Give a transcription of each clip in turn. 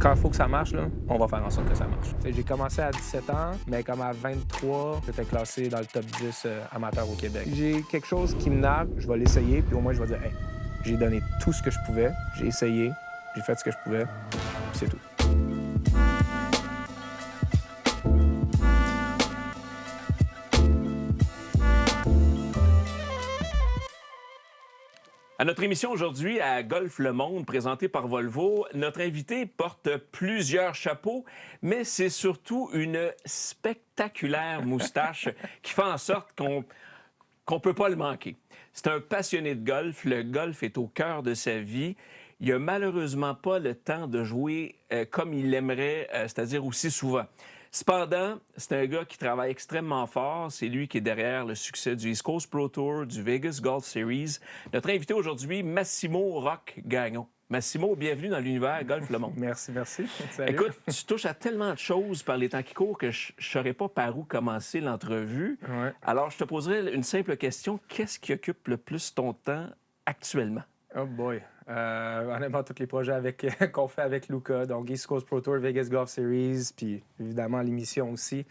quand il faut que ça marche, là, on va faire en sorte que ça marche. T'sais, j'ai commencé à 17 ans, mais comme à 23, j'étais classé dans le top 10 amateur au Québec. J'ai quelque chose qui me nargue, je vais l'essayer, puis au moins je vais dire, hey, j'ai donné tout ce que je pouvais, j'ai essayé, j'ai fait ce que je pouvais, puis c'est tout. À notre émission aujourd'hui à Golf Le Monde, présentée par Volvo, notre invité porte plusieurs chapeaux, mais c'est surtout une spectaculaire moustache qui fait en sorte qu'on peut pas le manquer. C'est un passionné de golf. Le golf est au cœur de sa vie. Il a malheureusement pas le temps de jouer comme il l'aimerait, c'est-à-dire aussi souvent. Cependant, c'est un gars qui travaille extrêmement fort. C'est lui qui est derrière le succès du East Coast Pro Tour, du Vegas Golf Series. Notre invité aujourd'hui, Massimo Rock Gagnon. Massimo, bienvenue dans l'univers Golf Le Monde. Merci. Salut. Écoute, tu touches à tellement de choses par les temps qui courent que je ne saurais pas par où commencer l'entrevue. Ouais. Alors, je te poserai une simple question. Qu'est-ce qui occupe le plus ton temps actuellement? Oh boy. Honnêtement, tous les projets qu'on fait avec Luca, donc East Coast Pro Tour, Vegas Golf Series, puis évidemment l'émission aussi,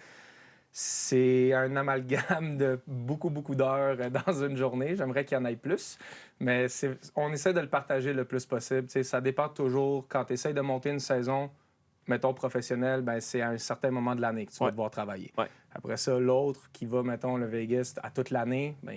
c'est un amalgame de beaucoup d'heures dans une journée. J'aimerais qu'il y en ait plus, mais on essaie de le partager le plus possible. T'sais, ça dépend toujours. Quand tu essaies de monter une saison, mettons professionnelle, ben c'est à un certain moment de l'année que tu vas devoir travailler. Ouais. Après ça, l'autre qui va, mettons, le Vegas à toute l'année, ben,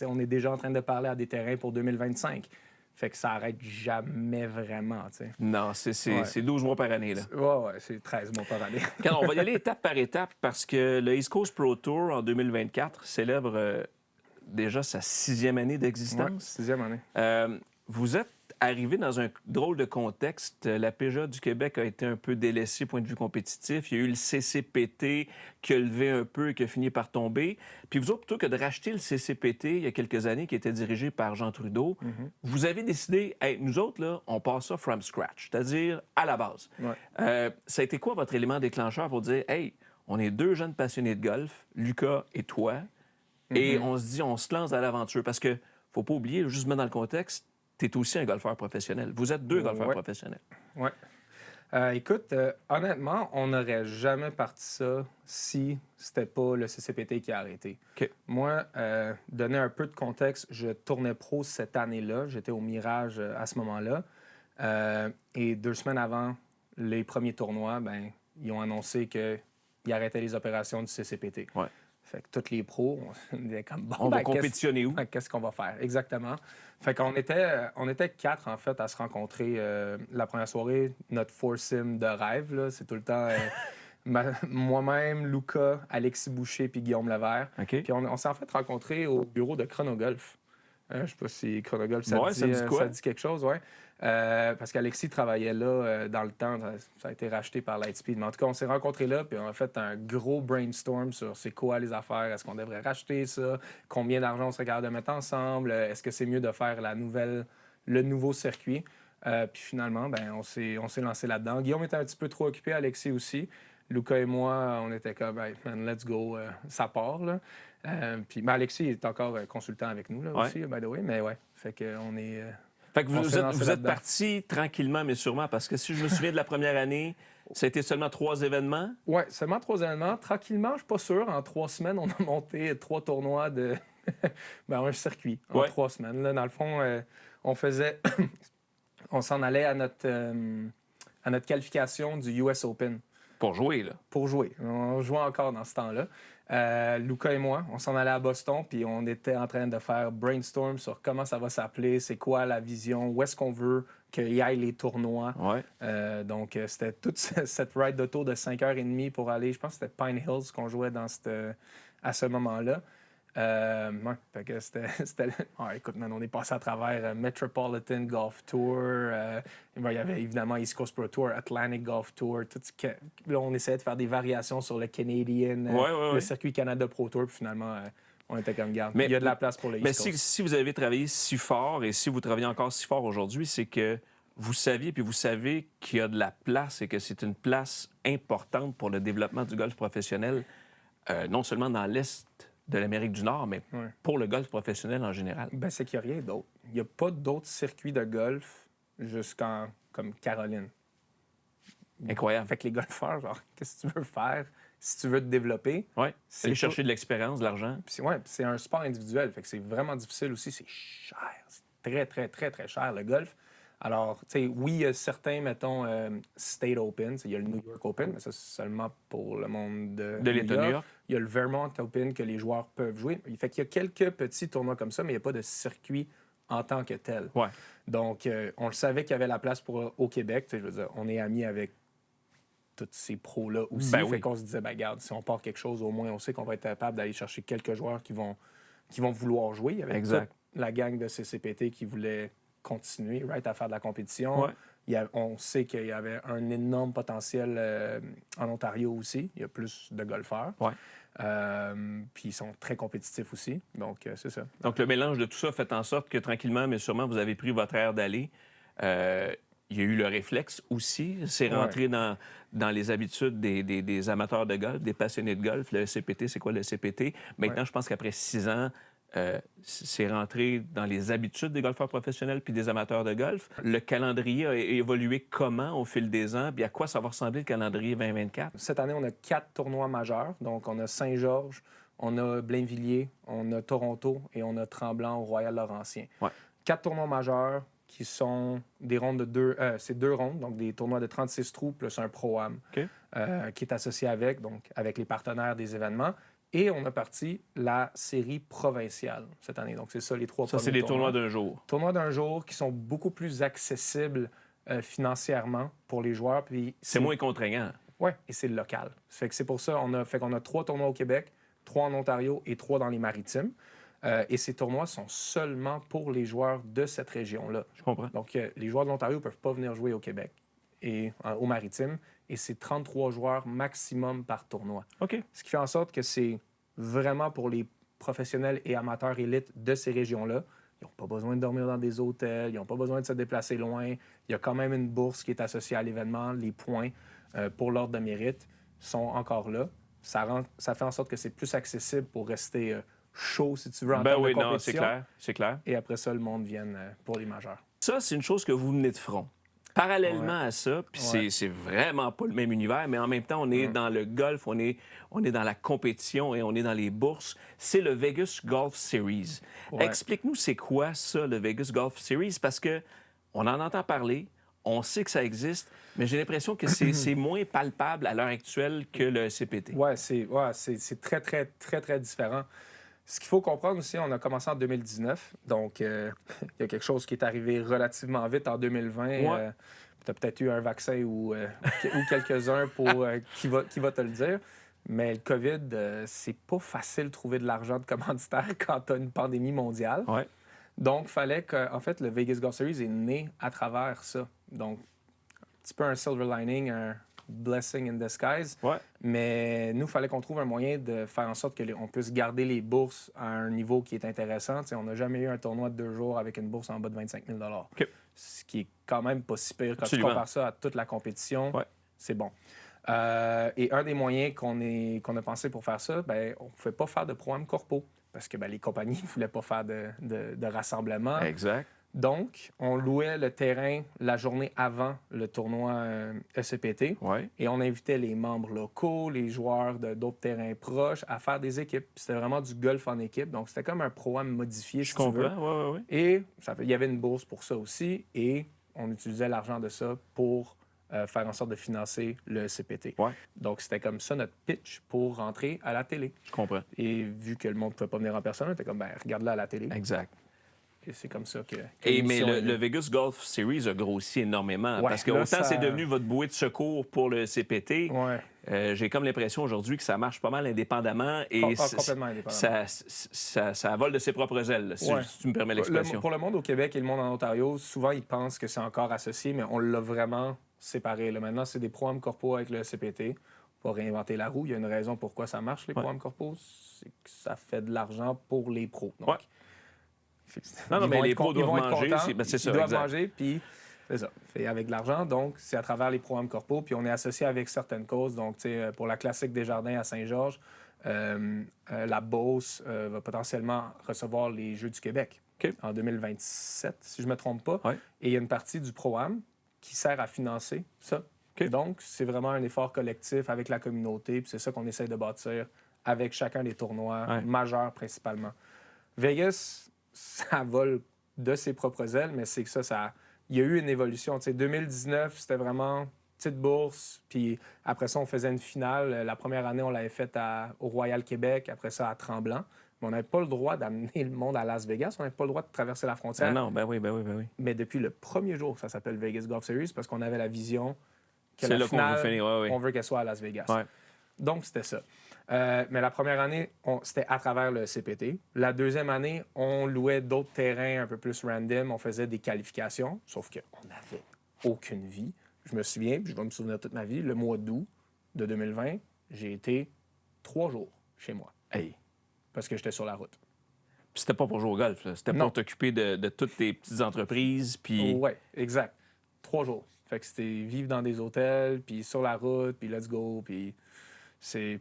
on est déjà en train de parler à des terrains pour 2025. Fait que ça arrête jamais vraiment, tu sais. Non, c'est 12 mois par année, là. Ouais, c'est 13 mois par année. Quand on va y aller étape par étape parce que le East Coast Pro Tour en 2024 célèbre déjà sa 6e année d'existence. Ouais, 6e année. Vous êtes arrivé dans un drôle de contexte. La PGA du Québec a été un peu délaissée point de vue compétitif. Il y a eu le CCPT qui a levé un peu et qui a fini par tomber. Puis vous autres, plutôt que de racheter le CCPT il y a quelques années, qui était dirigé par Jean Trudeau, vous avez décidé, hey, nous autres, là, on passe ça from scratch, c'est-à-dire à la base. Ouais. Ça a été quoi votre élément déclencheur pour dire, hey, on est deux jeunes passionnés de golf, Lucas et toi, et on se dit, on se lance à l'aventure? Parce que faut pas oublier, juste mettre dans le contexte, tu es aussi un golfeur professionnel. Vous êtes deux golfeurs professionnels. Oui. Écoute, honnêtement, on n'aurait jamais parti ça si c'était pas le CCPT qui a arrêté. OK. Moi, donner un peu de contexte, je tournais pro cette année-là. J'étais au Mirage à ce moment-là. Et 2 semaines avant les premiers tournois, ben, ils ont annoncé qu'ils arrêtaient les opérations du CCPT. Ouais. Fait que tous les pros, on était comme bon, On va compétitionner où? Qu'est-ce qu'on va faire? Exactement. Fait qu'on était 4, en fait, à se rencontrer la première soirée. Notre foursome de rêve, là, c'est tout le temps moi-même, Luca, Alexis Boucher puis Guillaume Levert. OK. Puis on s'est en fait rencontrés au bureau de Chronogolf. Je sais pas si Chronogolf, ça dit quelque chose, ouais. Parce qu'Alexis travaillait là dans le temps. Ça a été racheté par Lightspeed. Mais en tout cas, on s'est rencontrés là, puis on a fait un gros brainstorm sur c'est quoi les affaires, est-ce qu'on devrait racheter ça, combien d'argent on serait capable de mettre ensemble, est-ce que c'est mieux de faire le nouveau circuit. Puis finalement, ben, on s'est lancé là-dedans. Guillaume était un petit peu trop occupé, Alexis aussi. Luca et moi, on était comme, hey, man, let's go, ça part, là. Puis Alexis est encore consultant avec nous, là, aussi, by the way. Mais ouais, fait qu'on est... Fait que vous êtes partis tranquillement, mais sûrement, parce que si je me souviens de la première année, ça a été seulement 3 événements. Oui, seulement 3 événements. Tranquillement, je suis pas sûr. En 3 semaines, on a monté 3 tournois de... un circuit en 3 semaines. Là, dans le fond, on faisait... on s'en allait à notre qualification du US Open. Pour jouer, là. Pour jouer. On jouait encore dans ce temps-là. Luca et moi, on s'en allait à Boston, puis on était en train de faire brainstorm sur comment ça va s'appeler, c'est quoi la vision, où est-ce qu'on veut qu'il y ait les tournois. Ouais. Donc, c'était toute cette ride d'auto de 5h30 pour aller, je pense que c'était Pine Hills qu'on jouait à ce moment-là. Fait que c'était... écoute, man, on est passé à travers Metropolitan Golf Tour. Il y avait évidemment East Coast Pro Tour, Atlantic Golf Tour. Là, on essayait de faire des variations sur le Canadian, le circuit Canada Pro Tour. Puis finalement, on était comme garde. Il y a de la place pour le East Coast. Mais si vous avez travaillé si fort et si vous travaillez encore si fort aujourd'hui, c'est que vous saviez, puis vous savez qu'il y a de la place et que c'est une place importante pour le développement du golf professionnel, non seulement dans l'Est de l'Amérique du Nord, mais pour le golf professionnel en général. Ben, c'est qu'il n'y a rien d'autre. Il n'y a pas d'autres circuits de golf comme Caroline. Incroyable. Fait que les golfeurs, genre, qu'est-ce que tu veux faire si tu veux te développer? Oui, aller chercher de l'expérience, de l'argent. Ouais, c'est un sport individuel, fait que c'est vraiment difficile aussi. C'est cher. C'est très, très, très, très cher, le golf. Alors, tu sais, oui, il y a certains, mettons, State Open. Il y a le New York Open, mais ça, c'est seulement pour le monde de l'État de New York. Il y a le Vermont Open que les joueurs peuvent jouer. Fait qu'il y a quelques petits tournois comme ça, mais il n'y a pas de circuit en tant que tel. Ouais. Donc, on le savait qu'il y avait la place pour au Québec. Je veux dire, on est amis avec tous ces pros-là aussi. Fait qu'on se disait, regarde, si on part quelque chose, au moins, on sait qu'on va être capable d'aller chercher quelques joueurs qui vont vouloir jouer. Il y avait toute la gang de CCPT qui voulait continuer à faire de la compétition. Ouais. On sait qu'il y avait un énorme potentiel en Ontario aussi. Il y a plus de golfeurs. Ouais. Puis ils sont très compétitifs aussi. Donc, c'est ça. Donc, le mélange de tout ça fait en sorte que tranquillement, mais sûrement, vous avez pris votre air d'aller. Il y a eu le réflexe aussi. C'est rentré dans les habitudes des amateurs de golf, des passionnés de golf. Le CPT, c'est quoi le CPT? Maintenant, je pense qu'après 6 ans, c'est rentré dans les habitudes des golfeurs professionnels puis des amateurs de golf. Le calendrier a évolué comment au fil des ans? Puis à quoi ça va ressembler le calendrier 2024? Cette année, on a 4 tournois majeurs. Donc, on a Saint-Georges, on a Blainvilliers, on a Toronto et on a Tremblant au Royal-Laurentien. Ouais. 4 tournois majeurs qui sont des rondes de 2... c'est 2 rondes, donc des tournois de 36 trous plus un Pro-Am qui est associé avec les partenaires des événements. Et on a parti la série provinciale cette année. Donc, c'est ça, les 3 premiers tournois. Ça, c'est des tournois d'un jour. Tournois d'un jour qui sont beaucoup plus accessibles financièrement pour les joueurs. Puis c'est moins contraignant. Oui, et c'est local. Fait que c'est pour ça qu'on a 3 tournois au Québec, 3 en Ontario et 3 dans les Maritimes. Et ces tournois sont seulement pour les joueurs de cette région-là. Je comprends. Donc, les joueurs de l'Ontario ne peuvent pas venir jouer au Québec et aux Maritimes. Et c'est 33 joueurs maximum par tournoi. OK. Ce qui fait en sorte que c'est vraiment pour les professionnels et amateurs élites de ces régions-là. Ils n'ont pas besoin de dormir dans des hôtels, ils n'ont pas besoin de se déplacer loin. Il y a quand même une bourse qui est associée à l'événement. Les points pour l'ordre de mérite sont encore là. Ça fait en sorte que c'est plus accessible pour rester chaud, si tu veux, en termes de compétition. Non, c'est clair. Et après ça, le monde vienne pour les majeurs. Ça, c'est une chose que vous venez de front. Parallèlement à ça, puis c'est vraiment pas le même univers, mais en même temps, on est dans le golf, on est dans la compétition et on est dans les bourses. C'est le Vegas Golf Series. Explique-nous, c'est quoi ça, le Vegas Golf Series? Parce que on en entend parler, on sait que ça existe, mais j'ai l'impression que c'est moins palpable à l'heure actuelle que le CPT. Oui, c'est très, très, très, très différent. Ce qu'il faut comprendre aussi, on a commencé en 2019, donc il y a quelque chose qui est arrivé relativement vite en 2020. Tu as peut-être eu un vaccin ou quelques-uns qui va te le dire. Mais le COVID, c'est pas facile de trouver de l'argent de commanditaire quand tu as une pandémie mondiale. Ouais. Donc, il fallait que, en fait, le Vegas Golf Series est né à travers ça. Donc, un petit peu un silver lining, un blessing in disguise. Ouais. Mais nous, il fallait qu'on trouve un moyen de faire en sorte qu'on puisse garder les bourses à un niveau qui est intéressant. T'sais, on n'a jamais eu un tournoi de 2 jours avec une bourse en bas de 25 000 $. Ce qui est quand même pas si pire. Quand tu compares ça à toute la compétition, c'est bon. Et un des moyens qu'on a pensé pour faire ça, on ne pouvait pas faire de programme corpo parce que les compagnies ne voulaient pas faire de rassemblement. Exact. Donc, on louait le terrain la journée avant le tournoi ECPT et on invitait les membres locaux, les joueurs d'autres terrains proches à faire des équipes. C'était vraiment du golf en équipe. Donc, c'était comme un programme modifié, si tu veux. Je comprends, oui. Et il y avait une bourse pour ça aussi et on utilisait l'argent de ça pour faire en sorte de financer le CPT. Ouais. Donc, c'était comme ça notre pitch pour rentrer à la télé. Je comprends. Et vu que le monde ne pouvait pas venir en personne, on était comme, regarde-le à la télé. Exact. Et c'est comme ça que mais le Vegas Golf Series a grossi énormément. Parce que autant c'est devenu votre bouée de secours pour le CPT, j'ai comme l'impression aujourd'hui que ça marche pas mal indépendamment. Et complètement indépendamment. Ça vole de ses propres ailes, si tu me permets l'expression. Pour le monde au Québec et le monde en Ontario, souvent ils pensent que c'est encore associé, mais on l'a vraiment séparé. Là, maintenant, c'est des programmes corpo avec le CPT. Pas réinventer la roue. Il y a une raison pourquoi ça marche, les programmes corpo. C'est que ça fait de l'argent pour les pros. Donc, non, mais les pros doivent manger. C'est ça, ils doivent manger, puis c'est ça. C'est avec de l'argent, donc c'est à travers les programmes corpo. Puis on est associé avec certaines causes. Donc, pour la Classique des Jardins à Saint-Georges, la Beauce va potentiellement recevoir les Jeux du Québec en 2027, si je ne me trompe pas. Ouais. Et il y a une partie du programme qui sert à financer ça. Okay. Donc, c'est vraiment un effort collectif avec la communauté, puis c'est ça qu'on essaie de bâtir avec chacun des tournois majeurs principalement. Vegas, ça vole de ses propres ailes, mais c'est que ça il y a eu une évolution. Tu sais, 2019, c'était vraiment petite bourse, puis après ça, on faisait une finale. La première année, on l'avait faite au Royal Québec, après ça à Tremblant. Mais on n'avait pas le droit d'amener le monde à Las Vegas, on n'avait pas le droit de traverser la frontière. Ah non, ben oui. Mais depuis le premier jour, ça s'appelle Vegas Golf Series, parce qu'on avait la vision que c'est la là finale, qu'on veut finir. on veut qu'elle soit à Las Vegas. Donc, c'était ça. Mais la première année, c'était à travers le CPT. La deuxième année, on louait d'autres terrains un peu plus random. On faisait des qualifications, sauf qu'on n'avait aucune vie. Je me souviens, puis je vais me souvenir toute ma vie, le mois d'août de 2020, j'ai été 3 jours chez moi. Hey. Parce que j'étais sur la route. Puis c'était pas pour jouer au golf, là. C'était pour t'occuper de toutes tes petites entreprises. Puis... Oui, exact. 3 jours. Fait que c'était vivre dans des hôtels, puis sur la route, puis let's go, puis...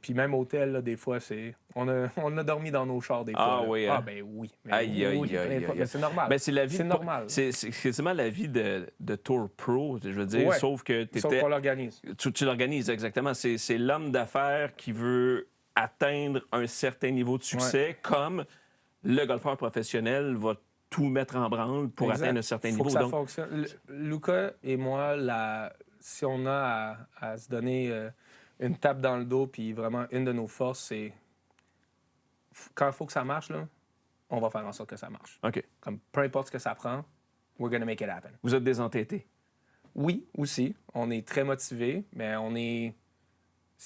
Puis même hôtel, là, des fois, on a dormi dans nos chars des fois. Ah oui, hein? Ah ben oui. Mais c'est normal. Ben, c'est la vie normal. C'est quasiment la vie de tour pro, je veux dire, sauf que sauf qu'on l'organise. Tu l'organises, exactement. C'est l'homme d'affaires qui veut atteindre un certain niveau de succès, comme le golfeur professionnel va tout mettre en branle pour atteindre un certain niveau. Faut que ça fonctionne. Luca et moi, si on a à se donner... une tape dans le dos, puis vraiment, une de nos forces, c'est quand il faut que ça marche, là, on va faire en sorte que ça marche. OK. Comme peu importe ce que ça prend, we're gonna make it happen. Vous êtes désentêtés? Oui, aussi. On est très motivés, mais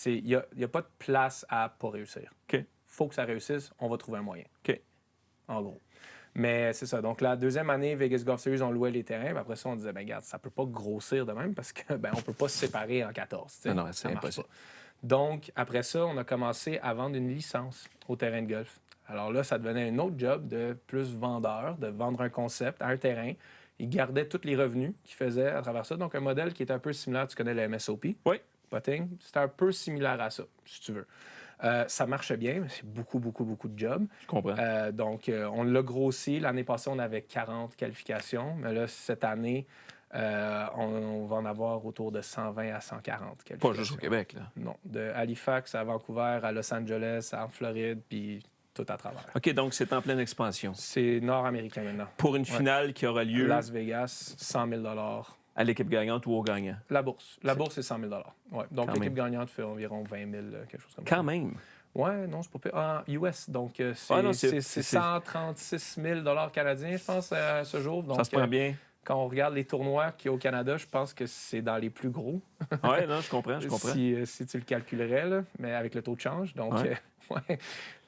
il n'y a pas de place à pas réussir. OK. Faut que ça réussisse, on va trouver un moyen. OK. En gros. Mais c'est ça. Donc, la deuxième année, Vegas Golf Series, on louait les terrains. Puis après ça, on disait, regarde, ça peut pas grossir de même parce que on peut pas se séparer en 14. Non, c'est impossible. Donc, après ça, on a commencé à vendre une licence au terrain de golf. Alors là, ça devenait un autre job de plus vendeur, de vendre un concept à un terrain. Ils gardaient tous les revenus qu'ils faisaient à travers ça. Donc, un modèle qui est un peu similaire, tu connais le MSOP? Oui. Putting. C'est un peu similaire à ça, si tu veux. Ça marchait bien, mais c'est beaucoup de jobs. Je comprends. Donc, on l'a grossi. L'année passée, on avait 40 qualifications. Mais là, cette année, on va en avoir autour de 120 à 140 qualifications. Pas juste au Québec, là. Non. De Halifax à Vancouver, à Los Angeles, en Floride, puis tout à travers. OK, donc c'est en pleine expansion. C'est nord-américain maintenant. Pour une finale qui aura lieu... Las Vegas, 100 000 à l'équipe gagnante ou au gagnant? La bourse. La bourse, c'est 100 000 ouais. Donc, l'équipe gagnante fait environ 20 000, quelque chose comme ça. Quand même? Ouais, non, c'est pas pire. En US, donc c'est 136 000 canadiens, je pense, ce jour. Donc, ça se prend bien. Quand on regarde les tournois qu'il y a au Canada, je pense que c'est dans les plus gros. Oui, non, je comprends. Si tu le calculerais, là, mais avec le taux de change. Donc, ouais.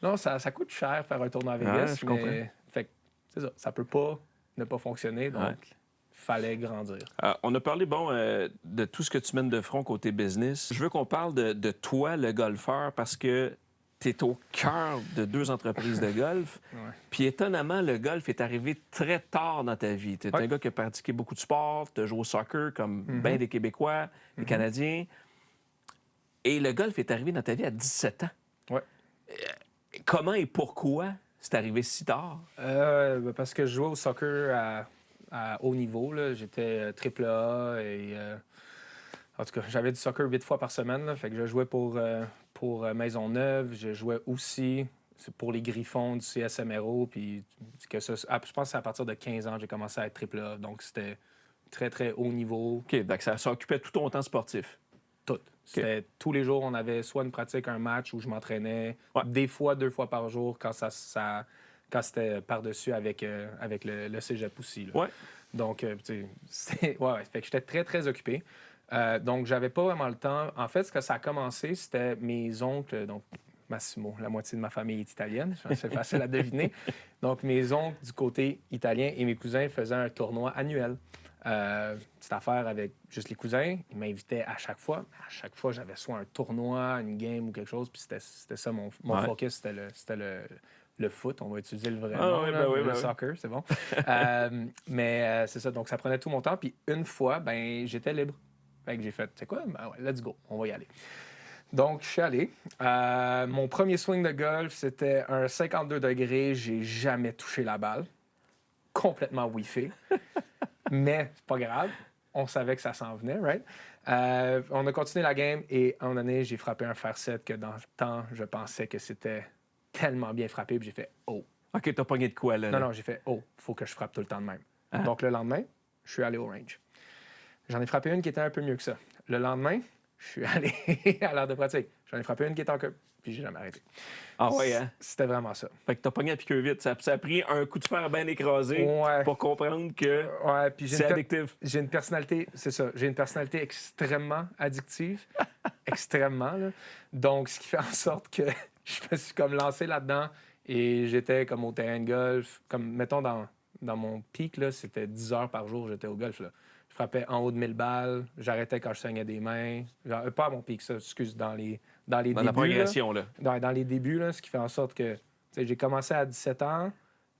Non, ça coûte cher faire un tournoi à Vegas. Je comprends. Fait c'est ça. Ça peut pas ne pas fonctionner. Donc, fallait grandir. On a parlé, de tout ce que tu mènes de front côté business. Je veux qu'on parle de toi, le golfeur, parce que tu es au cœur de 2 entreprises de golf. Puis étonnamment, le golf est arrivé très tard dans ta vie. Tu es un gars qui a pratiqué beaucoup de sport, tu as joué au soccer comme bien des Québécois, des Canadiens. Et le golf est arrivé dans ta vie à 17 ans. Ouais. Comment et pourquoi c'est arrivé si tard? Parce que je jouais au soccer à haut niveau. Là. J'étais AAA et... en tout cas, j'avais du soccer 8 fois par semaine. Là, fait que je jouais pour Maisonneuve. Je jouais aussi pour les Griffons du CSMRO. Puis je pense que c'est à partir de 15 ans que j'ai commencé à être AAA. Donc, c'était très, très haut niveau. OK, donc ça occupait tout ton temps sportif? Tout. C'était tous les jours, on avait soit une pratique, un match où je m'entraînais. Des fois, 2 fois par jour quand quand c'était par-dessus avec le cégep aussi. Là. Ouais. Donc, fait que j'étais très, très occupé. Donc, j'avais pas vraiment le temps. En fait, ce que ça a commencé, c'était mes oncles, donc Massimo, la moitié de ma famille est italienne, c'est facile à deviner. Donc, mes oncles du côté italien et mes cousins faisaient un tournoi annuel. Petite affaire avec juste les cousins. Ils m'invitaient à chaque fois. À chaque fois, j'avais soit un tournoi, une game ou quelque chose. Puis c'était ça, mon focus, c'était le foot. On va utiliser le vrai nom, le soccer, c'est bon. Mais c'est ça, donc ça prenait tout mon temps. Puis une fois, j'étais libre. Fait que j'ai fait, tu sais quoi, let's go, on va y aller. Donc, je suis allé. Mon premier swing de golf, c'était un 52 degrés. J'ai jamais touché la balle. Complètement whiffé. Mais c'est pas grave. On savait que ça s'en venait, right? On a continué la game et à un moment donné, j'ai frappé un fer 7 que dans le temps, je pensais que c'était tellement bien frappé. Puis j'ai fait « Oh! » OK, t'as pogné de quoi, là? Non, j'ai fait « Oh! Faut que je frappe tout le temps de même. Ah. » Donc, le lendemain, je suis allé au range. J'en ai frappé une qui était un peu mieux que ça. Le lendemain, je suis allé à l'heure de pratique. J'en ai frappé une qui était encore... Puis j'ai jamais arrêté. Ah ouais, hein? C'était vraiment ça. Fait que t'as pogné à piqueur vite. Ça a pris un coup de fer bien écrasé pour comprendre que c'est addictif. J'ai une personnalité, c'est ça, j'ai une personnalité extrêmement addictive. Extrêmement, là. Donc, ce qui fait en sorte que je me suis comme lancé là-dedans et j'étais comme au terrain de golf. Comme, mettons, dans mon pic, là, c'était 10 heures par jour, j'étais au golf, là. Je frappais en haut de 1000 balles, j'arrêtais quand je saignais des mains. Genre, pas à mon pic, ça, excuse, dans les débuts. Dans la progression, là. Dans les débuts, là, ce qui fait en sorte que j'ai commencé à 17 ans,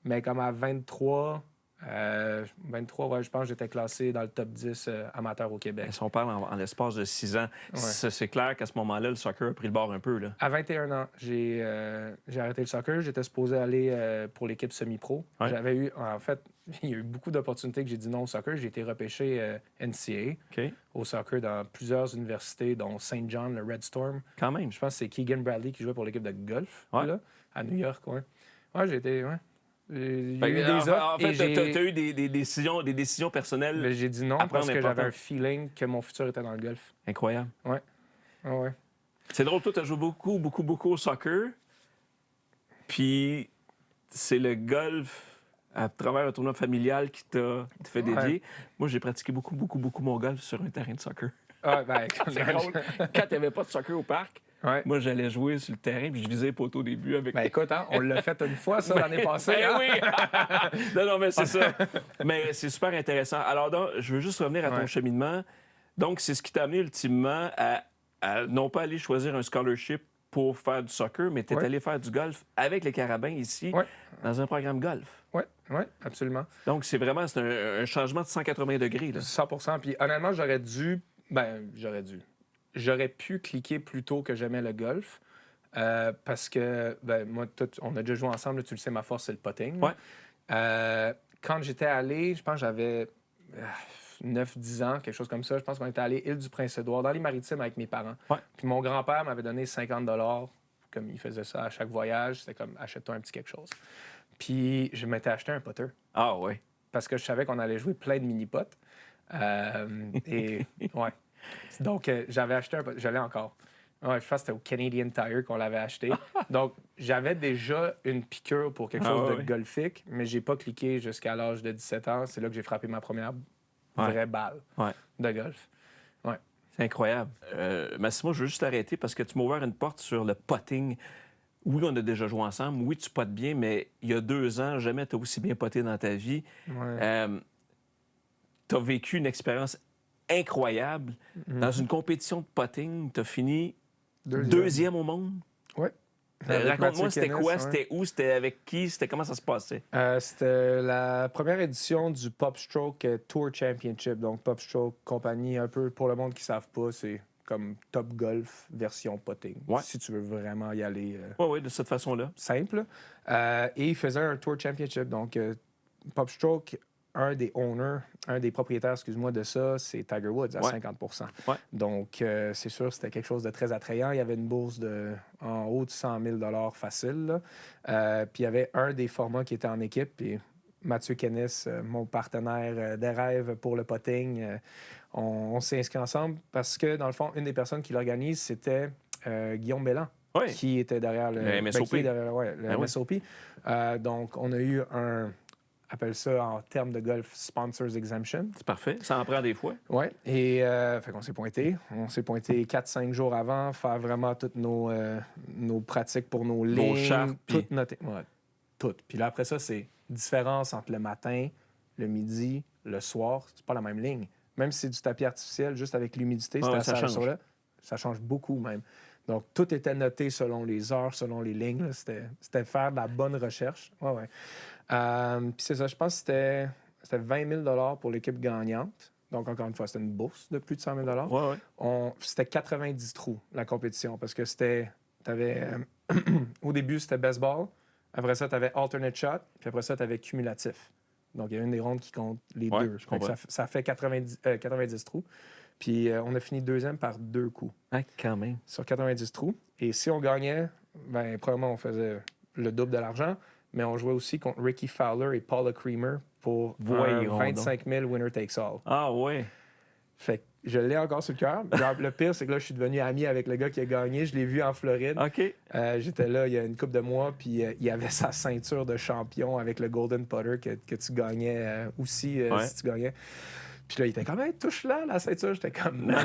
mais comme à 23, ouais, je pense que j'étais classé dans le top 10 amateur au Québec. Si on parle en l'espace de 6 ans, c'est clair qu'à ce moment-là, le soccer a pris le bord un peu, là. À 21 ans, j'ai arrêté le soccer. J'étais supposé aller pour l'équipe semi-pro. Ouais. J'avais eu, en fait, il y a eu beaucoup d'opportunités que j'ai dit non au soccer. J'ai été repêché NCAA au soccer dans plusieurs universités, dont St. John, le Red Storm. Quand même. Je pense que c'est Keegan Bradley qui jouait pour l'équipe de golf là, à New York. Ouais, j'ai été... Ouais. J'ai eu des offres. En fait, tu as eu des décisions personnelles. Mais j'ai dit non parce que j'avais un feeling que mon futur était dans le golf. Incroyable. Ouais. Ouais. C'est drôle, toi, tu as joué beaucoup au soccer. Puis c'est le golf à travers un tournoi familial qui t'a fait dédier. Ouais. Moi, j'ai pratiqué beaucoup mon golf sur un terrain de soccer. Ah, ben, c'est drôle. Quand il n'y avait pas de soccer au parc, moi, j'allais jouer sur le terrain puis je visais les poteaux au début avec... Ben écoute, hein, on l'a fait une fois, ça, l'année passée. Ben oui! non, mais c'est ça. Mais c'est super intéressant. Alors, donc, je veux juste revenir à ton cheminement. Donc, c'est ce qui t'a amené ultimement à non pas aller choisir un scholarship pour faire du soccer, mais tu es allé faire du golf avec les Carabins ici, dans un programme golf. Oui, absolument. Donc, c'est un changement de 180 degrés. Là. 100%. Puis honnêtement, j'aurais pu cliquer plus tôt que j'aimais le golf. Parce que, moi, on a déjà joué ensemble, là, tu le sais, ma force, c'est le putting. Ouais. Quand j'étais allé, je pense que j'avais 9-10 ans, quelque chose comme ça. Je pense qu'on était allé Île-du-Prince-Édouard, dans les Maritimes, avec mes parents. Ouais. Puis mon grand-père m'avait donné 50 $, comme il faisait ça à chaque voyage. C'était comme, achète-toi un petit quelque chose. Puis je m'étais acheté un putter. Ah oui. Parce que je savais qu'on allait jouer plein de mini-pots. Donc, j'avais acheté un putter. Je l'ai encore. Ouais, je pense que c'était au Canadian Tire qu'on l'avait acheté. Donc, j'avais déjà une piqûre pour quelque chose de golfique, mais j'ai pas cliqué jusqu'à l'âge de 17 ans. C'est là que j'ai frappé ma première vraie balle de golf. Ouais. C'est incroyable. Massimo, je veux juste t'arrêter parce que tu m'as ouvert une porte sur le putting. Oui, on a déjà joué ensemble. Oui, tu pottes bien, mais il y a 2 ans, jamais tu as aussi bien potté dans ta vie. Ouais. Tu as vécu une expérience incroyable. Dans une compétition de putting, tu as fini deuxième au monde. Oui. Raconte-moi, c'était quoi? C'était où? C'était avec qui? Comment ça se passait? C'était la première édition du PopStroke Tour Championship. Donc, PopStroke, compagnie, un peu pour le monde qui ne savent pas, c'est comme Top Golf version putting. Ouais. Si tu veux vraiment y aller. Oui, de cette façon-là. Simple. Et il faisait un Tour Championship. Donc, PopStroke, un des propriétaires, de ça, c'est Tiger Woods à 50 %. Ouais. Donc, c'est sûr, c'était quelque chose de très attrayant. Il y avait une bourse en haut de 100 000 $ facile. Puis il y avait un des formats qui était en équipe. Puis Mathieu Kennis, mon partenaire des rêves pour le putting, on s'est inscrits ensemble parce que, dans le fond, une des personnes qui l'organise, c'était Guillaume Belland, qui était derrière le MSOP. MSOP. Donc, on a eu appelle ça en termes de golf Sponsors Exemption. C'est parfait. Ça en prend des fois. Oui. Et fait qu'on s'est pointé. On s'est pointé 4-5 jours avant, faire vraiment toutes nos pratiques pour nos lignes. Nos chartes. Toutes notées. Ouais, toutes. Puis là, après ça, c'est différence entre le matin, le midi, le soir. C'est pas la même ligne. Même si c'est du tapis artificiel, juste avec l'humidité, ça change beaucoup même. Donc, tout était noté selon les heures, selon les lignes. Là. C'était faire de la bonne recherche. Ouais. Puis c'est ça, je pense que c'était 20 000 $ pour l'équipe gagnante. Donc, encore une fois, c'était une bourse de plus de 100 000 $. C'était 90 trous, la compétition, parce que au début, c'était best ball. Après ça, tu avais alternate shot. Puis après ça, tu avais cumulatif. Donc, il y a une des rondes qui compte les deux. Je comprends. Ça fait 90 trous. Puis on a fini deuxième par 2 coups. Ah, quand même. Sur 90 trous. Et si on gagnait, probablement on faisait le double de l'argent, mais on jouait aussi contre Ricky Fowler et Paula Creamer pour 25 000 winner takes all. Ah ouais. Fait que je l'ai encore sur le cœur. Le pire, c'est que là, je suis devenu ami avec le gars qui a gagné. Je l'ai vu en Floride. OK. J'étais là il y a une couple de mois, puis il avait sa ceinture de champion avec le Golden Putter que tu gagnais aussi si tu gagnais. Puis là, il était comme, hey, touche là, la ceinture. J'étais comme, non.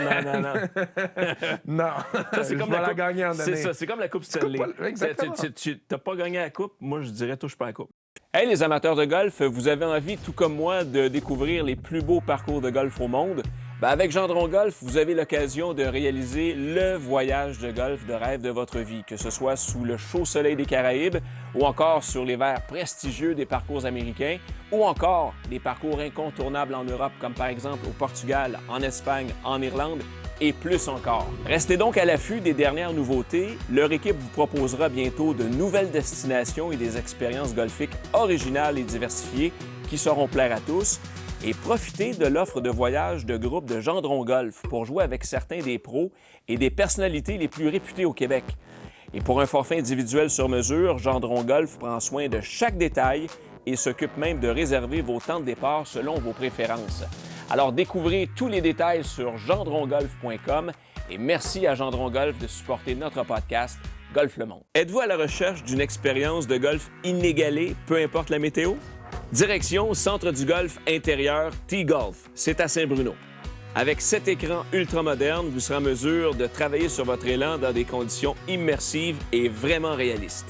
Non. Ça, c'est comme la gagner en C'est ça, c'est comme la Coupe Stanley. Exactement. Tu n'as pas gagné la Coupe, moi, je dirais, touche pas à la Coupe. Hey, les amateurs de golf, vous avez envie, tout comme moi, de découvrir les plus beaux parcours de golf au monde? Avec Gendron Golf, vous avez l'occasion de réaliser le voyage de golf de rêve de votre vie, que ce soit sous le chaud soleil des Caraïbes ou encore sur les verts prestigieux des parcours américains ou encore des parcours incontournables en Europe, comme par exemple au Portugal, en Espagne, en Irlande et plus encore. Restez donc à l'affût des dernières nouveautés. Leur équipe vous proposera bientôt de nouvelles destinations et des expériences golfiques originales et diversifiées qui sauront plaire à tous. Et profitez de l'offre de voyage de groupe de Gendron Golf pour jouer avec certains des pros et des personnalités les plus réputées au Québec. Et pour un forfait individuel sur mesure, Gendron Golf prend soin de chaque détail et s'occupe même de réserver vos temps de départ selon vos préférences. Alors découvrez tous les détails sur gendrongolf.com et merci à Gendron Golf de supporter notre podcast Golf le Monde. Êtes-vous à la recherche d'une expérience de golf inégalée, peu importe la météo? Direction Centre du golf intérieur T-Golf. C'est à Saint-Bruno. Avec 7 écrans ultramodernes, vous serez en mesure de travailler sur votre élan dans des conditions immersives et vraiment réalistes.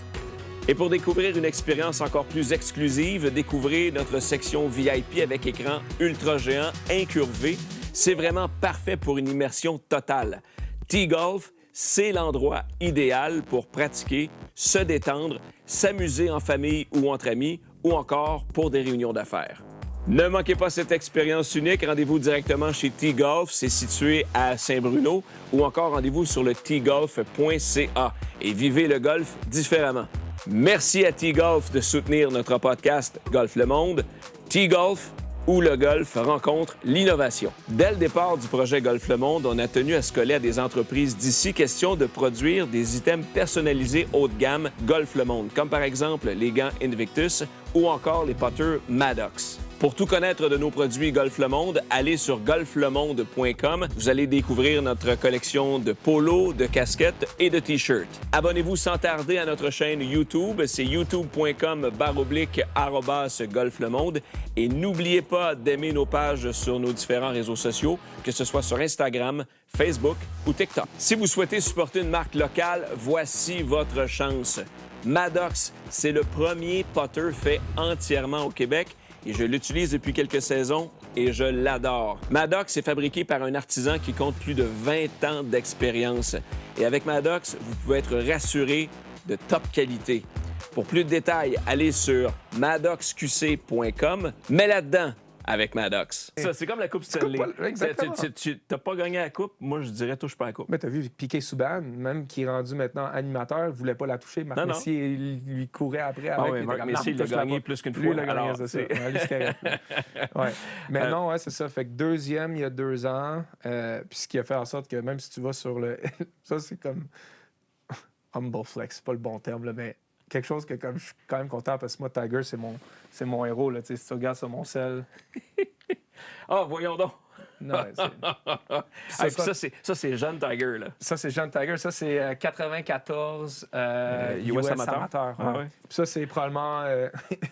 Et pour découvrir une expérience encore plus exclusive, découvrez notre section VIP avec écran ultra géant incurvé. C'est vraiment parfait pour une immersion totale. T-Golf, c'est l'endroit idéal pour pratiquer, se détendre, s'amuser en famille ou entre amis, ou encore pour des réunions d'affaires. Ne manquez pas cette expérience unique. Rendez-vous directement chez T-Golf. C'est situé à Saint-Bruno. Ou encore rendez-vous sur le tgolf.ca et vivez le golf différemment. Merci à T-Golf de soutenir notre podcast Golf le Monde. T-Golf, où le golf rencontre l'innovation. Dès le départ du projet Golf le Monde, on a tenu à se coller à des entreprises d'ici, question de produire des items personnalisés haut de gamme Golf le Monde, comme par exemple les gants Invictus ou encore les putters Maddox. Pour tout connaître de nos produits Golf le Monde, allez sur golflemonde.com. Vous allez découvrir notre collection de polos, de casquettes et de t-shirts. Abonnez-vous sans tarder à notre chaîne YouTube. C'est youtube.com/golflemonde. Et n'oubliez pas d'aimer nos pages sur nos différents réseaux sociaux, que ce soit sur Instagram, Facebook ou TikTok. Si vous souhaitez supporter une marque locale, voici votre chance. Maddox, c'est le premier putter fait entièrement au Québec. Et je l'utilise depuis quelques saisons et je l'adore. Maddox est fabriqué par un artisan qui compte plus de 20 ans d'expérience. Et avec Maddox, vous pouvez être rassuré de top qualité. Pour plus de détails, allez sur maddoxqc.com. Mais là-dedans, avec Maddox. Ça, c'est comme la Coupe Stanley. Exactement. Tu n'as pas gagné la Coupe, moi, je dirais touche pas à la Coupe. Mais tu as vu Piquet Souban, même qui est rendu maintenant animateur, ne voulait pas la toucher. Marc Messier lui courait après. Marc Messier, il l'a gagné plus qu'une fois. Lui, il l'a gagné, c'est ça. Ouais. Mais non, ouais, c'est ça. Fait que deuxième, il y a 2 ans. Puis ce qui a fait en sorte que même si tu vas sur le... ça, c'est comme... humble flex, c'est pas le bon terme, là, mais... quelque chose que comme je suis quand même content parce que moi, Tiger, c'est mon héros. Là, si tu regardes sur mon sel. Ah, voyons donc. Non, ça, c'est jeune Tiger. Là. Ça, c'est jeune Tiger. Ça, c'est 94 US amateur. Ah, ouais. Puis ça, c'est probablement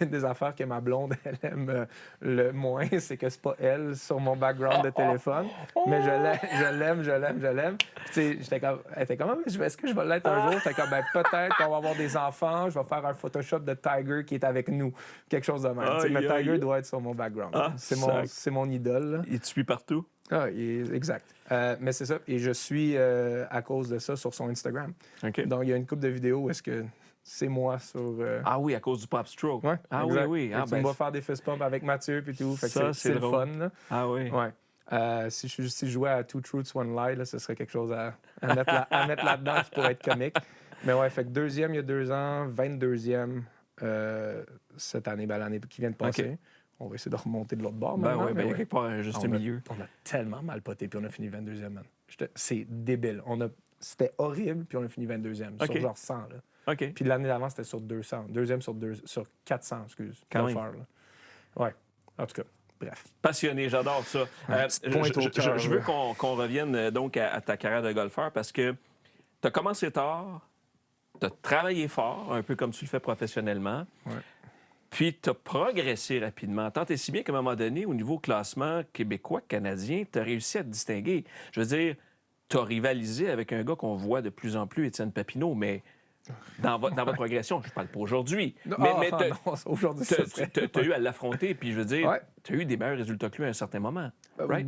des affaires que ma blonde, elle aime le moins. C'est que c'est pas elle sur mon background de téléphone. Mais je l'aime. Puis, elle était comme, est-ce que je vais l'être un jour? J'étais comme, peut-être qu'on va avoir des enfants. Je vais faire un Photoshop de Tiger qui est avec nous. Quelque chose de même. Mais Tiger doit être sur mon background. C'est mon idole. Là. Il te suit partout? Ah, exact. Mais c'est ça. Et je suis, à cause de ça, sur son Instagram. Okay. Donc, il y a une couple de vidéos où est-ce que c'est moi sur... Ah oui, à cause du pop stroke. Ouais, ah exact. Oui. Tu me vas faire des fist pumps avec Mathieu puis tout. Fait que ça, c'est le fun. Là. Ah oui. Ouais. Si je jouais à Two Truths, One Lie, là, ce serait quelque chose à mettre là-dedans qui pourrait être comique. Mais ouais, fait que deuxième il y a 2 ans, 22e cette année, l'année qui vient de passer. Okay. on va essayer de remonter de l'autre bord. Ben oui, il y a quelque part un juste milieu. On a tellement mal poté, puis on a fini 22e, man. C'est débile. C'était horrible, puis on a fini 22e, sur genre 100. Là. OK. Puis l'année d'avant, c'était sur 200. Deuxième sur 400, excuse. Quand même. Ouais, en tout cas. Bref. Passionné, j'adore ça. Je veux qu'on revienne donc à ta carrière de golfeur parce que tu as commencé tard, tu as travaillé fort, un peu comme tu le fais professionnellement, puis tu as progressé rapidement. Tant et si bien qu'à un moment donné, au niveau classement québécois, canadien, tu as réussi à te distinguer. Je veux dire, tu as rivalisé avec un gars qu'on voit de plus en plus, Étienne Papineau, mais... Dans votre progression, je ne parle pas aujourd'hui. Mais aujourd'hui, tu as eu à l'affronter, puis je veux dire, tu as eu des meilleurs résultats que lui à un certain moment. Right?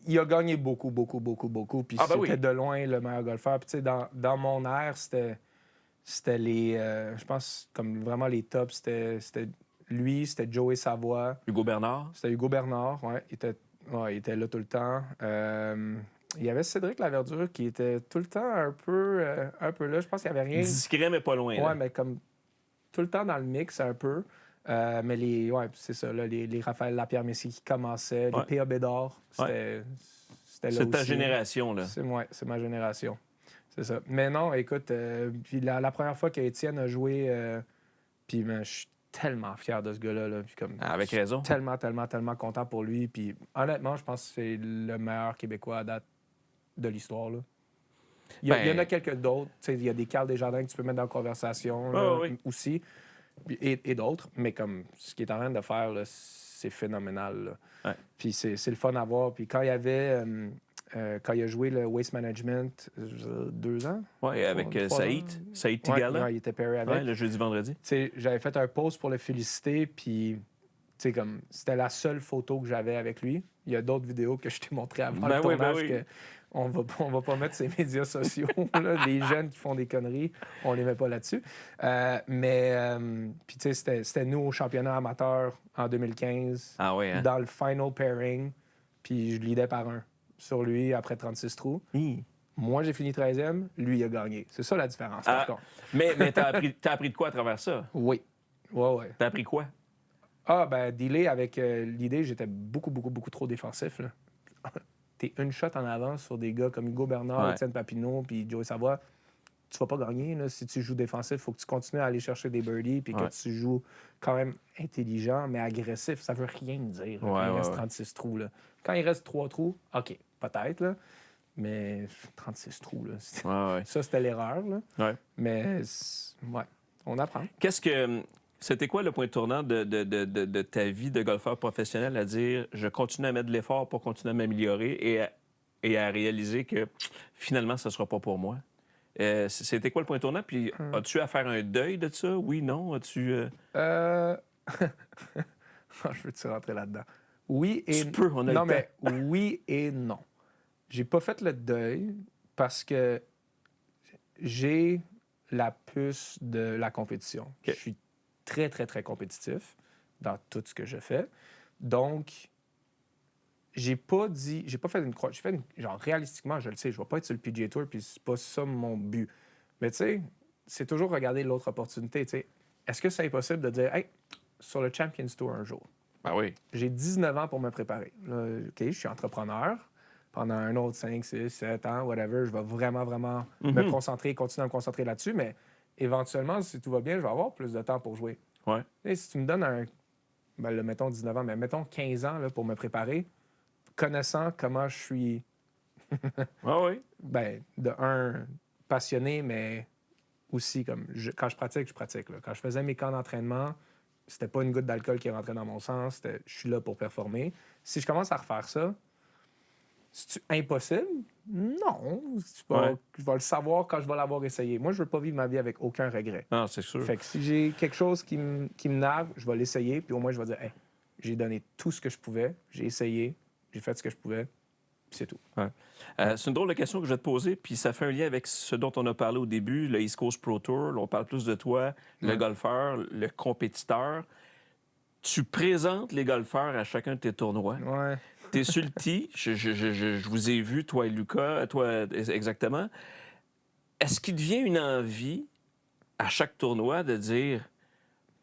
Il a gagné beaucoup, puis c'était de loin le meilleur golfeur. Puis tu sais, dans mon ère, c'était les... je pense, comme vraiment les tops, c'était lui, c'était Joey Savoie. Hugo Bernard. C'était Hugo Bernard, il était là tout le temps. Il y avait Cédric Laverdure qui était tout le temps un peu là. Je pense qu'il n'y avait rien. Discret, mais pas loin. Ouais, mais comme tout le temps dans le mix, un peu. Mais c'est ça, là, les Raphaël Lapierre-Messier qui commençaient, les P.A. Bédard, c'était là aussi. C'est ta génération, là. C'est ma génération. C'est ça. Mais non, écoute, puis la première fois qu'Étienne a joué, puis je suis tellement fier de ce gars-là. Là, puis comme, avec raison. Tellement content pour lui. Puis honnêtement, je pense que c'est le meilleur Québécois à date de l'histoire. Là. Il y en a quelques d'autres. Il y a des Carl Desjardins que tu peux mettre dans la conversation aussi. Et d'autres. Mais comme ce qu'il est en train de faire, là, c'est phénoménal. Là. Puis c'est le fun à voir. Puis quand il y avait... quand il a joué le Waste Management, 2 ans. Oui, avec Saïd Tigala. Il était pairé avec. Le jeudi vendredi. J'avais fait un post pour le féliciter, puis comme c'était la seule photo que j'avais avec lui. Il y a d'autres vidéos que je t'ai montrées avant le tournage que on va pas mettre sur les médias sociaux. Là, les jeunes qui font des conneries, on les met pas là-dessus. Puis c'était nous au championnat amateur en 2015, dans le final pairing, puis je leadais par 1 sur lui après 36 trous. Moi, j'ai fini 13e. Lui, il a gagné. C'est ça la différence, par contre. Mais t'as appris de quoi à travers ça? Oui. Ouais. T'as appris quoi? Dealer avec l'idée, j'étais beaucoup trop défensif. Là. T'es une shot en avance sur des gars comme Hugo Bernard, Étienne Papineau puis Joey Savoie. Tu vas pas gagner. Là. Si tu joues défensif, il faut que tu continues à aller chercher des birdies puis que tu joues quand même intelligent, mais agressif. Ça veut rien dire. Quand il reste 36 trous. Là. Quand il reste 3 trous, OK, peut-être, là. Mais 36 trous, là. Ça, c'était l'erreur, là. Mais, on apprend. C'était quoi le point tournant de ta vie de golfeur professionnel à dire je continue à mettre de l'effort pour continuer à m'améliorer et à réaliser que finalement, ça ne sera pas pour moi? C'était quoi le point tournant? Puis as-tu à faire un deuil de ça? Oui, non? As-tu... Je veux-tu rentrer là-dedans? Oui et... Tu peux, on a non, mais oui et non. J'ai pas fait le deuil parce que j'ai la puce de la compétition. Okay. Je suis très, très, très compétitif dans tout ce que je fais. Donc, j'ai pas fait une croix. J'ai fait genre, réalistiquement, je le sais, je vais pas être sur le PGA Tour, puis c'est pas ça mon but. Mais tu sais, c'est toujours regarder l'autre opportunité. Tu sais, est-ce que c'est impossible de dire, hey, sur le Champions Tour un jour? Ben oui. J'ai 19 ans pour me préparer. Là, OK, je suis entrepreneur. Pendant un autre 5, 6, 7 ans, whatever, je vais vraiment me concentrer, continuer à me concentrer là-dessus. Mais éventuellement, si tout va bien, je vais avoir plus de temps pour jouer. Et si tu me donnes mettons 19 ans, mais mettons 15 ans là, pour me préparer, connaissant comment je suis... de un, passionné, mais aussi comme... quand je pratique, je pratique. Là. Quand je faisais mes camps d'entraînement, c'était pas une goutte d'alcool qui rentrait dans mon sang. Je suis là pour performer. Si je commence à refaire ça, c'est-tu impossible? Non. Je vais le savoir quand je vais l'avoir essayé. Moi, je veux pas vivre ma vie avec aucun regret. Non, c'est sûr. Fait que si j'ai quelque chose qui me nargue, je vais l'essayer, puis au moins, je vais dire, hey, j'ai donné tout ce que je pouvais, j'ai essayé, j'ai fait ce que je pouvais, puis c'est tout. C'est une drôle de question que je vais te poser, puis ça fait un lien avec ce dont on a parlé au début, le East Coast Pro Tour. Là, on parle plus de toi, le golfeur, le compétiteur. Tu présentes les golfeurs à chacun de tes tournois. T'es sur le tee. Je vous ai vu, toi et Lucas, toi exactement. Est-ce qu'il devient une envie à chaque tournoi de dire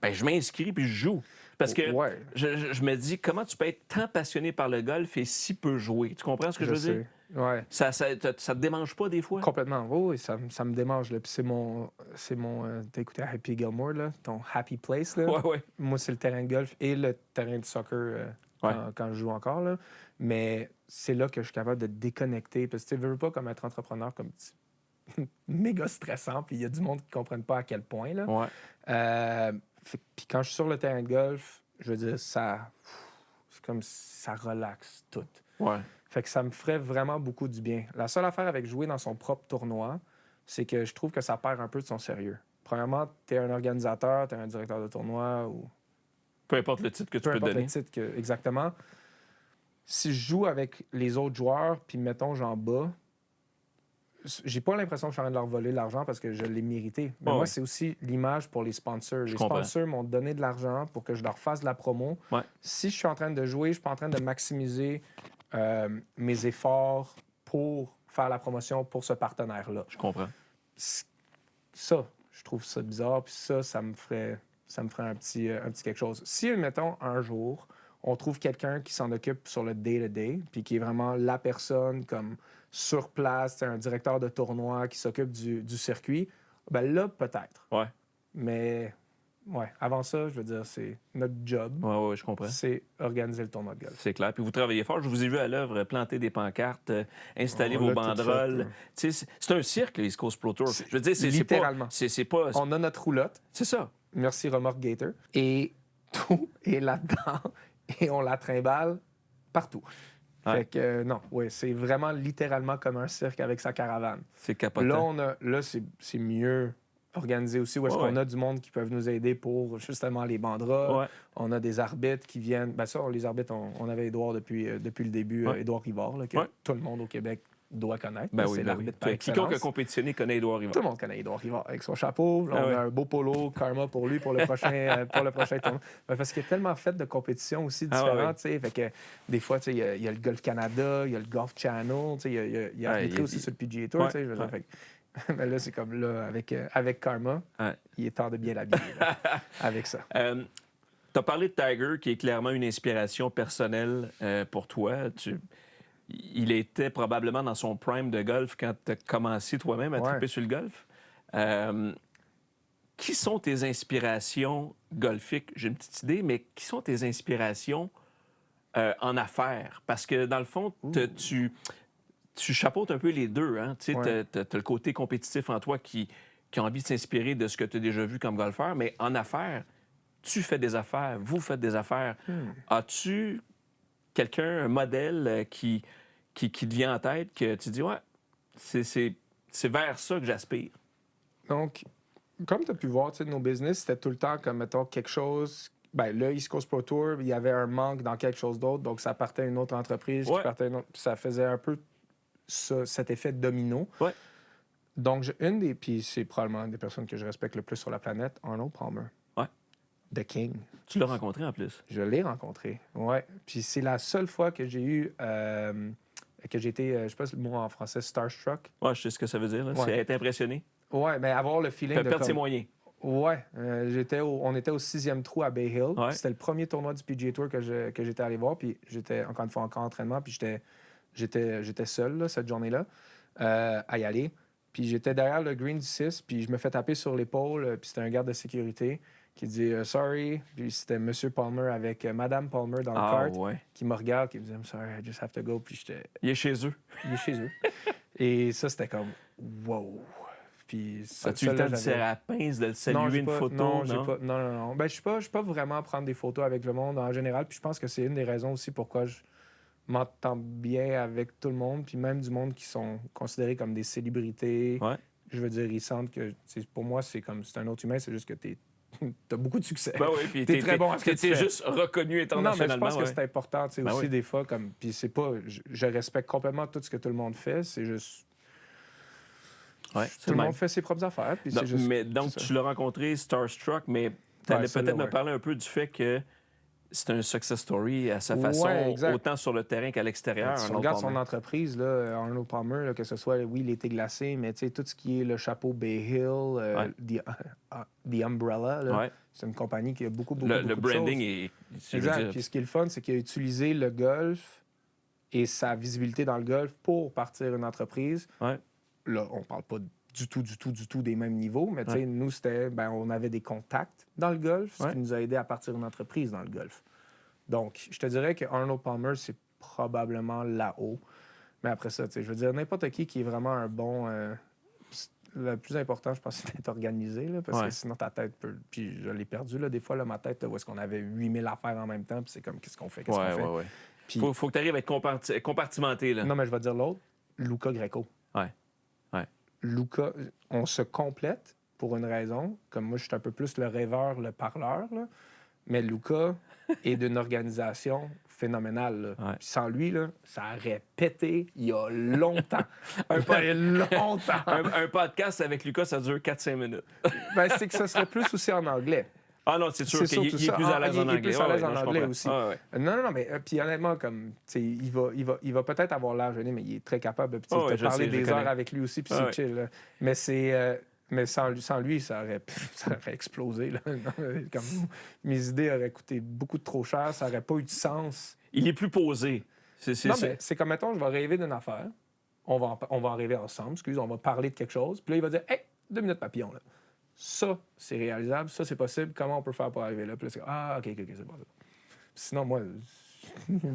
je m'inscris puis je joue? Parce que je me dis, comment tu peux être tant passionné par le golf et si peu jouer? Tu comprends ce que je veux dire? Ouais. Ça te démange pas des fois? Complètement. Oui, ça me démange. Là. Puis c'est mon t'as écouté Happy Gilmore, là, ton Happy Place. Là. Ouais. Moi, c'est le terrain de golf et le terrain de soccer quand je joue encore. Là. Mais c'est là que je suis capable de déconnecter. Parce que tu veux pas comme être entrepreneur, comme méga stressant. Puis il y a du monde qui ne comprenne pas à quel point. Là. Ouais. Puis quand je suis sur le terrain de golf, je veux dire, c'est comme ça relaxe tout. Ouais. Fait que ça me ferait vraiment beaucoup du bien. La seule affaire avec jouer dans son propre tournoi, c'est que je trouve que ça perd un peu de son sérieux. Premièrement, tu es un organisateur, tu es un directeur de tournoi ou... Peu importe le titre que tu peux donner. Peu importe le titre exactement. Si je joue avec les autres joueurs, puis mettons, j'en bats, j'ai pas l'impression que je suis en train de leur voler l'argent parce que je l'ai mérité. Mais moi, c'est aussi l'image pour les sponsors. Les sponsors m'ont donné de l'argent pour que je leur fasse de la promo. Ouais. Si je suis en train de jouer, je suis pas en train de maximiser mes efforts pour faire la promotion pour ce partenaire-là. Je comprends. Ça, je trouve ça bizarre. Puis ça me ferait un petit quelque chose. Si, mettons, un jour, on trouve quelqu'un qui s'en occupe sur le day-to-day, puis qui est vraiment la personne comme sur place, un directeur de tournoi qui s'occupe du circuit, ben là, peut-être. Ouais. Mais avant ça, je veux dire, c'est notre job. Ouais, je comprends. C'est organiser le tournoi de golf. C'est clair. Puis vous travaillez fort. Je vous ai vu à l'œuvre planter des pancartes, installer vos banderoles. C'est un cirque, les East Coast Pro Tour. Je veux dire, c'est littéralement. C'est pas... On a notre roulotte. C'est ça. Merci Remorque Gator. Et tout est là-dedans. Et on la trimballe partout. Ouais. Fait que non, c'est vraiment littéralement comme un cirque avec sa caravane. C'est capotant. Là, c'est mieux organisé aussi, où est-ce qu'on a du monde qui peuvent nous aider pour justement les banderoles. Ouais. On a des arbitres qui viennent... Ben ça, les arbitres, on avait Édouard depuis le début, Édouard Rivard, là, que tout le monde au Québec doit connaître. C'est l'arbitre par excellence. Quiconque a compétitionné connaît Édouard Rivard. Tout le monde connaît Édouard Rivard avec son chapeau. Là, on a un beau polo, karma pour lui pour le prochain tournoi. Parce qu'il y a tellement fait de compétitions aussi différentes. Fait que des fois, il y a le Golf Canada, il y a le Golf Channel, il y a arbitré aussi sur le PGA Tour. Mais là, c'est comme là, avec Karma, il est temps de bien l'habiller avec ça. Tu as parlé de Tiger, qui est clairement une inspiration personnelle pour toi. Il était probablement dans son prime de golf quand tu as commencé toi-même à triper sur le golf. Qui sont tes inspirations golfiques? J'ai une petite idée, mais qui sont tes inspirations en affaires? Parce que dans le fond, tu chapeautes un peu les deux. Hein? Tu as le côté compétitif en toi qui a envie de s'inspirer de ce que tu as déjà vu comme golfeur, mais en affaires, tu fais des affaires, vous faites des affaires. As-tu quelqu'un, un modèle qui te vient en tête, que tu dis, c'est vers ça que j'aspire? Donc, comme tu as pu voir, nos business, c'était tout le temps comme, mettons, quelque chose... Ben, le East Coast Pro Tour, il y avait un manque dans quelque chose d'autre, donc ça partait à une autre entreprise, qui partait à une autre, puis ça faisait un peu cet effet domino. Ouais. Donc, puis c'est probablement une des personnes que je respecte le plus sur la planète, Arnold Palmer. Ouais. The King. Tu l'as rencontré en plus? Je l'ai rencontré, oui. Puis c'est la seule fois que j'ai eu... que j'ai été, je sais pas le mot en français, starstruck. Oui, je sais ce que ça veut dire. C'est être impressionné. Oui, mais avoir le feeling de... Perdre ses moyens. Oui. On était au 6e trou à Bay Hill. C'était le premier tournoi du PGA Tour que j'étais allé voir. Puis j'étais, encore une fois, en entraînement. Puis j'étais seul là, cette journée-là à y aller. Puis j'étais derrière le green du 6. Puis je me fais taper sur l'épaule. Puis c'était un garde de sécurité qui dit « Sorry ». Puis c'était M. Palmer avec Mme Palmer dans le kart qui me regarde, qui me dit « I'm sorry, I just have to go ». Puis j'étais... Il est chez eux. Il est chez eux. Et ça, c'était comme « Wow ». Puis as-tu eu le temps de serrer la pince, de le saluer une photo? Non. Ben, je suis pas vraiment à prendre des photos avec le monde en général. Puis je pense que c'est une des raisons aussi pourquoi je m'entends bien avec tout le monde. Puis même du monde qui sont considérés comme des célébrités. Je veux dire, ils sentent que pour moi, c'est un autre humain. C'est juste que t'as beaucoup de succès. Ben oui, puis t'es très bon à ce que tu fais. T'es juste reconnu internationalement. Non, mais je pense que c'est important aussi des fois. Puis c'est pas... Je respecte complètement tout ce que tout le monde fait. C'est juste... tout le monde fait ses propres affaires. Puis donc, tu l'as rencontré starstruck, mais tu allais peut-être me parler un peu du fait que c'est un success story à sa façon, autant sur le terrain qu'à l'extérieur. Si on regarde son entreprise, là, Arnold Palmer, là, que ce soit, oui, l'été glacé, mais tout ce qui est le chapeau Bay Hill, The Umbrella, là, c'est une compagnie qui a beaucoup de choses. Le branding est... Exact. Puis ce qui est le fun, c'est qu'il a utilisé le golf et sa visibilité dans le golf pour partir une entreprise. Là, on parle pas du tout des mêmes niveaux, mais nous, c'était, on avait des contacts dans le golf, ce qui nous a aidé à partir une entreprise dans le golf. Donc, je te dirais que Arnold Palmer, c'est probablement là-haut. Mais après ça, je veux dire, n'importe qui est vraiment un bon... le plus important, je pense, c'est d'être organisé, là, parce que sinon, ta tête peut... Puis je l'ai perdu, là, des fois, là, ma tête, là, où est-ce qu'on avait 8000 affaires en même temps, puis c'est comme, qu'est-ce qu'on fait? Puis, faut que tu arrives à être compartimenté, là. Non, mais je vais te dire l'autre, Luca Greco. Luca, on se complète pour une raison. Comme moi, je suis un peu plus le rêveur, le parleur, là. Mais Luca est d'une organisation phénoménale. Puis sans lui, là, ça aurait pété il y a longtemps. un podcast avec Luca, ça dure 4-5 minutes. C'est que ça serait plus aussi en anglais. Ah non, c'est sûr qu'il est plus à l'aise en anglais. Il est plus à l'aise en anglais aussi. Non, mais puis honnêtement, comme, il va peut-être avoir l'air gêné, mais il est très capable. Puis tu as parlé des heures avec lui aussi, puis c'est chill. Là. Mais sans lui, ça aurait explosé. Là. Comme, mes idées auraient coûté beaucoup trop cher, ça n'aurait pas eu de sens. Il est plus posé. Mais c'est comme, mettons, je vais rêver d'une affaire. On va en rêver ensemble, on va parler de quelque chose. Puis là, il va dire, hey, 2 minutes papillon, là. Ça, c'est réalisable. Ça, c'est possible. Comment on peut faire pour arriver là? Puis là, c'est OK, c'est possible. Sinon, moi... Je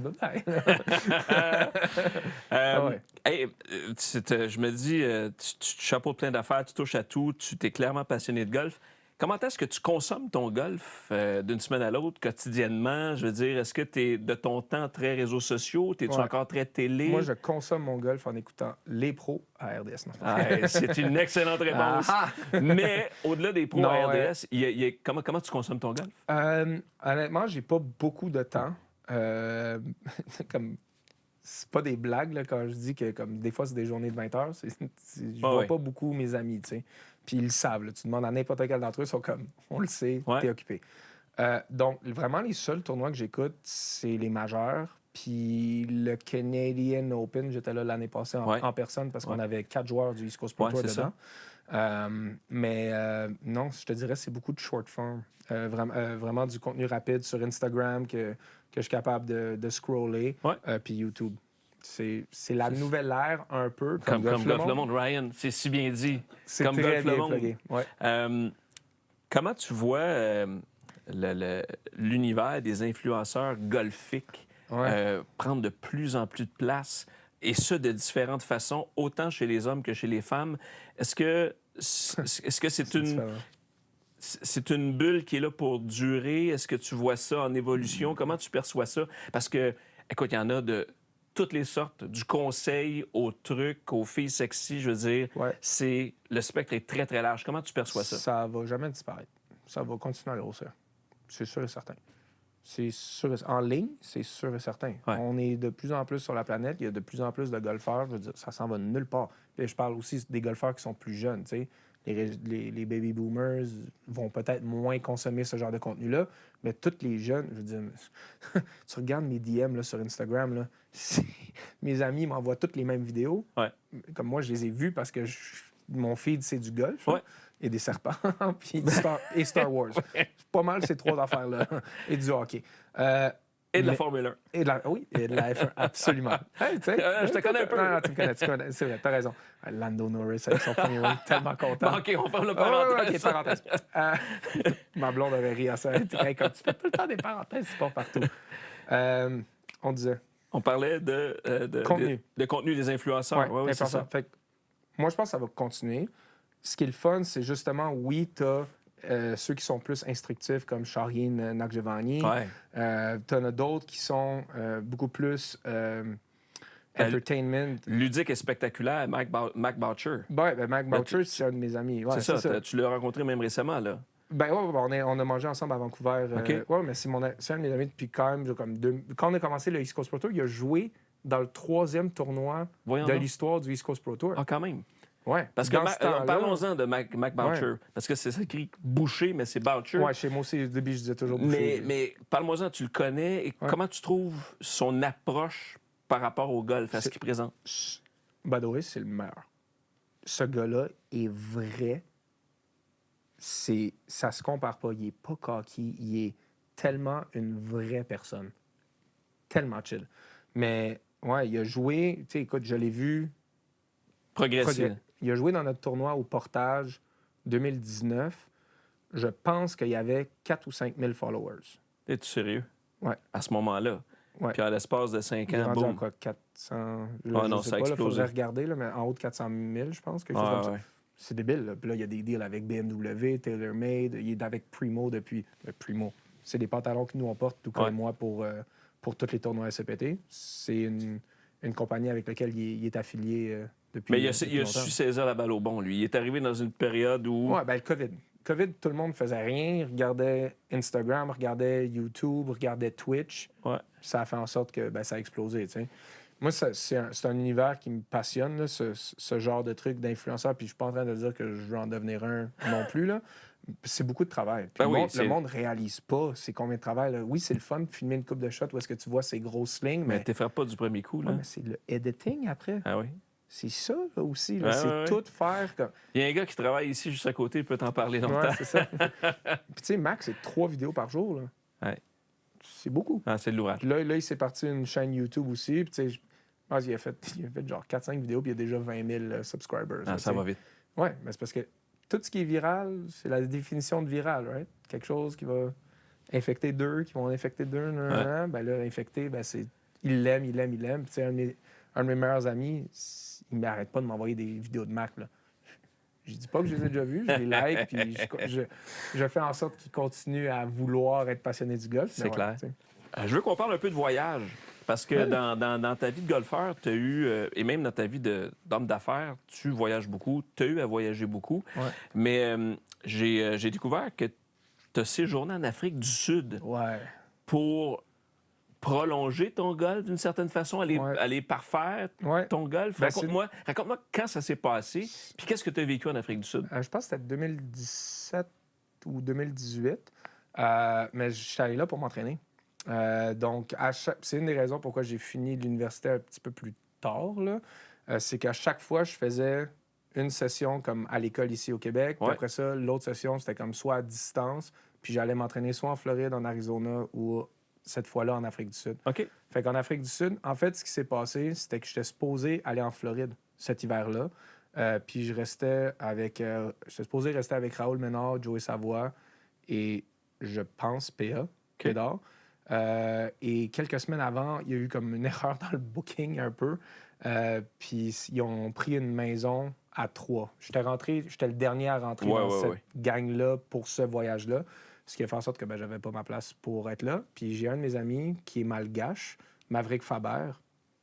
me dis, tu chapeautes plein d'affaires, tu touches à tout, tu t'es clairement passionné de golf. Comment est-ce que tu consommes ton golf d'une semaine à l'autre, quotidiennement? Je veux dire, est-ce que tu es de ton temps très réseaux sociaux? Es-tu encore très télé? Moi, je consomme mon golf en écoutant les pros à RDS. C'est une excellente réponse. Mais au-delà des pros à RDS, comment tu consommes ton golf? Honnêtement, j'ai pas beaucoup de temps. Comme... C'est pas des blagues là, quand je dis que comme des fois, c'est des journées de 20 heures. Je vois pas beaucoup mes amis, tu sais. Puis ils le savent. Là. Tu demandes à n'importe quel d'entre eux, ils sont comme, on le sait, t'es occupé. Donc, vraiment, les seuls tournois que j'écoute, c'est les majeurs. Puis le Canadian Open, j'étais là l'année passée en personne parce qu'on avait 4 joueurs du East Coast Pro Tour dedans. Non, je te dirais, c'est beaucoup de short form. Vraiment du contenu rapide sur Instagram que je suis capable de scroller. Puis YouTube. C'est la nouvelle ère un peu. Comme Golf Le Monde, Ryan. C'est si bien dit. C'est comme très Golf bien Le Monde. Comment tu vois l'univers des influenceurs golfiques prendre de plus en plus de place, et ce, de différentes façons, autant chez les hommes que chez les femmes? Est-ce que c'est une bulle qui est là pour durer? Est-ce que tu vois ça en évolution? Comment tu perçois ça? Parce que, écoute, il y en a de toutes les sortes, du conseil aux trucs, aux filles sexy, je veux dire. Le spectre est très, très large. Comment tu perçois ça? Ça va jamais disparaître. Ça va continuer à grossir. C'est sûr et certain. En ligne, c'est sûr et certain. On est de plus en plus sur la planète. Il y a de plus en plus de golfeurs. Je veux dire, ça s'en va nulle part. Puis je parle aussi des golfeurs qui sont plus jeunes, tu sais. Les baby boomers vont peut-être moins consommer ce genre de contenu-là, mais tous les jeunes, je veux dire, tu regardes mes DM là, sur Instagram, là, mes amis m'envoient toutes les mêmes vidéos. Comme moi, je les ai vues parce que mon feed, c'est du golf et des serpents, puis et Star Wars. Pas mal ces 3 affaires-là. Et du hockey. Et de la Formule 1. Et de la F1, absolument. Hey, je te connais un peu. Non, tu me connais. C'est vrai, t'as raison. Lando Norris avec son premier win, tellement content. OK, on ferme le parenthèse. OK, parenthèse. Ma blonde aurait ri à ça. Hey, comme tu fais tout le temps des parenthèses, c'est pas partout. On disait... On parlait de contenu des influenceurs. Oui, c'est ça. Fait que, moi, je pense que ça va continuer. Ce qui est le fun, c'est justement, oui, t'as... ceux qui sont plus instructifs, comme Shaheen Nakhjavani. T'en as d'autres qui sont beaucoup plus entertainment. Ludique et spectaculaire, Mac Boucher. Mac Boucher, c'est un de mes amis. C'est ça. Tu l'as rencontré même récemment, là. On a mangé ensemble à Vancouver. Mais c'est un de mes amis depuis quand même... Quand on a commencé le East Coast Pro Tour, il a joué dans le 3e tournoi de l'histoire du East Coast Pro Tour. Ah, quand même. Ouais. Parce que parlons-en de Mac Boucher. Parce que c'est écrit Boucher, mais c'est Boucher. Ouais, chez moi aussi, au début, je disais toujours Boucher. Mais parle-moi-en, tu le connais. Et comment tu trouves son approche par rapport au golf, à ce qu'il présente? Badoris, c'est le meilleur. Ce gars-là est vrai. Ça se compare pas. Il est pas cocky. Il est tellement une vraie personne. Tellement chill. Mais, ouais, il a joué... Tu sais, écoute, je l'ai vu... Progresser. Il a joué dans notre tournoi au Portage 2019. Je pense qu'il y avait 4 ou 5 000 followers. Es-tu sérieux? Ouais. À ce moment-là? Ouais. Puis à l'espace de 5 ans, il est rendu boum. à quoi, 400... non, ça a explosé. Il faudrait regarder, là, mais en haut de 400 000, je pense. Quelque chose comme ça. C'est débile. Là. Puis là, il y a des deals avec BMW, TaylorMade. Il est avec Primo depuis... Primo. C'est des pantalons que nous, on porte, tout comme moi, pour tous les tournois SCPT. C'est une compagnie avec laquelle il est affilié depuis Mais il a su saisir la balle au bon, lui. Il est arrivé dans une période où... Ouais, le COVID, tout le monde faisait rien. Regardait Instagram, regardait YouTube, regardait Twitch. Ouais. Ça a fait en sorte que ça a explosé, tu sais. Moi, c'est un univers qui me passionne, là, ce genre de truc d'influenceur. Puis je suis pas en train de dire que je veux en devenir un non plus, là. C'est beaucoup de travail. Puis le monde réalise pas c'est combien de travail. Là. Oui, c'est le fun de filmer une coupe de shots où est-ce que tu vois ces grosses slings, mais... tu ne feras pas du premier coup, là. Ouais, mais c'est le editing après. Ah oui? C'est ça, là, aussi. Là. C'est tout faire comme... Il y a un gars qui travaille ici, juste à côté, il peut t'en parler longtemps. Ouais, c'est ça. Puis tu sais, Max, c'est 3 vidéos par jour, là. Ouais. C'est beaucoup. Ah, c'est de l'ouvrage. Puis là, il s'est parti une chaîne YouTube aussi. Puis tu sais, je pense qu'il a fait genre 4-5 vidéos, puis il y a déjà 20 000 subscribers. Ah, là, ça va vite. Ouais, mais c'est parce que tout ce qui est viral, c'est la définition de viral, right? Quelque chose qui va infecter deux, qui vont infecter deux, ben là, infecter, c'est... Il l'aime. Puis tu sais, un de mes meilleurs amis, il m'arrête pas de m'envoyer des vidéos de Mac, là. Je dis pas que je les ai déjà vues, je les like, puis je fais en sorte qu'il continue à vouloir être passionné du golf. C'est clair. Je veux qu'on parle un peu de voyage. Parce que dans ta vie de golfeur, tu as eu, et même dans ta vie d'homme d'affaires, tu voyages beaucoup, tu as eu à voyager beaucoup. Ouais. Mais j'ai découvert que tu as séjourné en Afrique du Sud pour prolonger ton golf d'une certaine façon, aller parfaire ton golf. Raconte-moi quand ça s'est passé, puis qu'est-ce que tu as vécu en Afrique du Sud? Je pense que c'était 2017 ou 2018, mais je suis allé là pour m'entraîner. Donc, c'est une des raisons pourquoi j'ai fini l'université un petit peu plus tard. Là. C'est qu'à chaque fois, je faisais une session comme à l'école ici au Québec. Puis après ça, l'autre session, c'était comme soit à distance. Puis j'allais m'entraîner soit en Floride, en Arizona ou cette fois-là en Afrique du Sud. OK. Fait qu'en Afrique du Sud, en fait, ce qui s'est passé, c'était que j'étais supposé aller en Floride cet hiver-là. Puis j'étais supposé rester avec Raoul Ménard, Joey Savoie et je pense PA, Kédar. Et quelques semaines avant, il y a eu comme une erreur dans le booking un peu. Puis ils ont pris une maison à 3. J'étais le dernier à rentrer dans cette gang-là pour ce voyage-là. Ce qui a fait en sorte que j'avais pas ma place pour être là. Puis j'ai un de mes amis qui est malgache, Maverick Faber,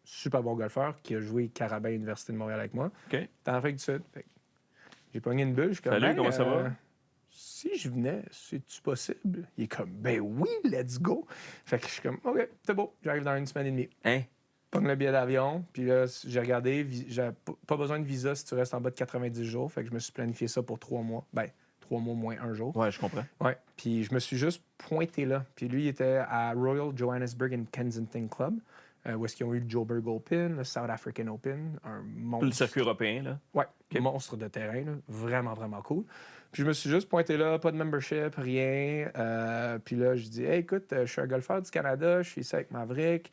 super bon golfeur, qui a joué Carabin Université de Montréal avec moi. Okay. T'es en Afrique du Sud. J'ai pogné une bulle. Salut, comment ça va? Si je venais, c'est-tu possible? Il est comme, ben oui, let's go. Fait que je suis comme, OK, c'est beau, j'arrive dans 1 semaine et demie. Hein? Pogne le billet d'avion, puis là, j'ai regardé, j'ai pas besoin de visa si tu restes en bas de 90 jours. Fait que je me suis planifié ça pour 3 mois. 3 mois moins 1 jour. Ouais, je comprends. Ouais, puis je me suis juste pointé là. Puis lui, il était à Royal Johannesburg and Kensington Club, où est-ce qu'ils ont eu le Joburg Open, le South African Open, un monstre. Tout le circuit européen, là. Ouais, monstre de terrain, là. Vraiment, vraiment cool. Puis je me suis juste pointé là, pas de membership, rien. Puis là, je dis, hey, écoute, je suis un golfeur du Canada, je suis ici avec Maverick.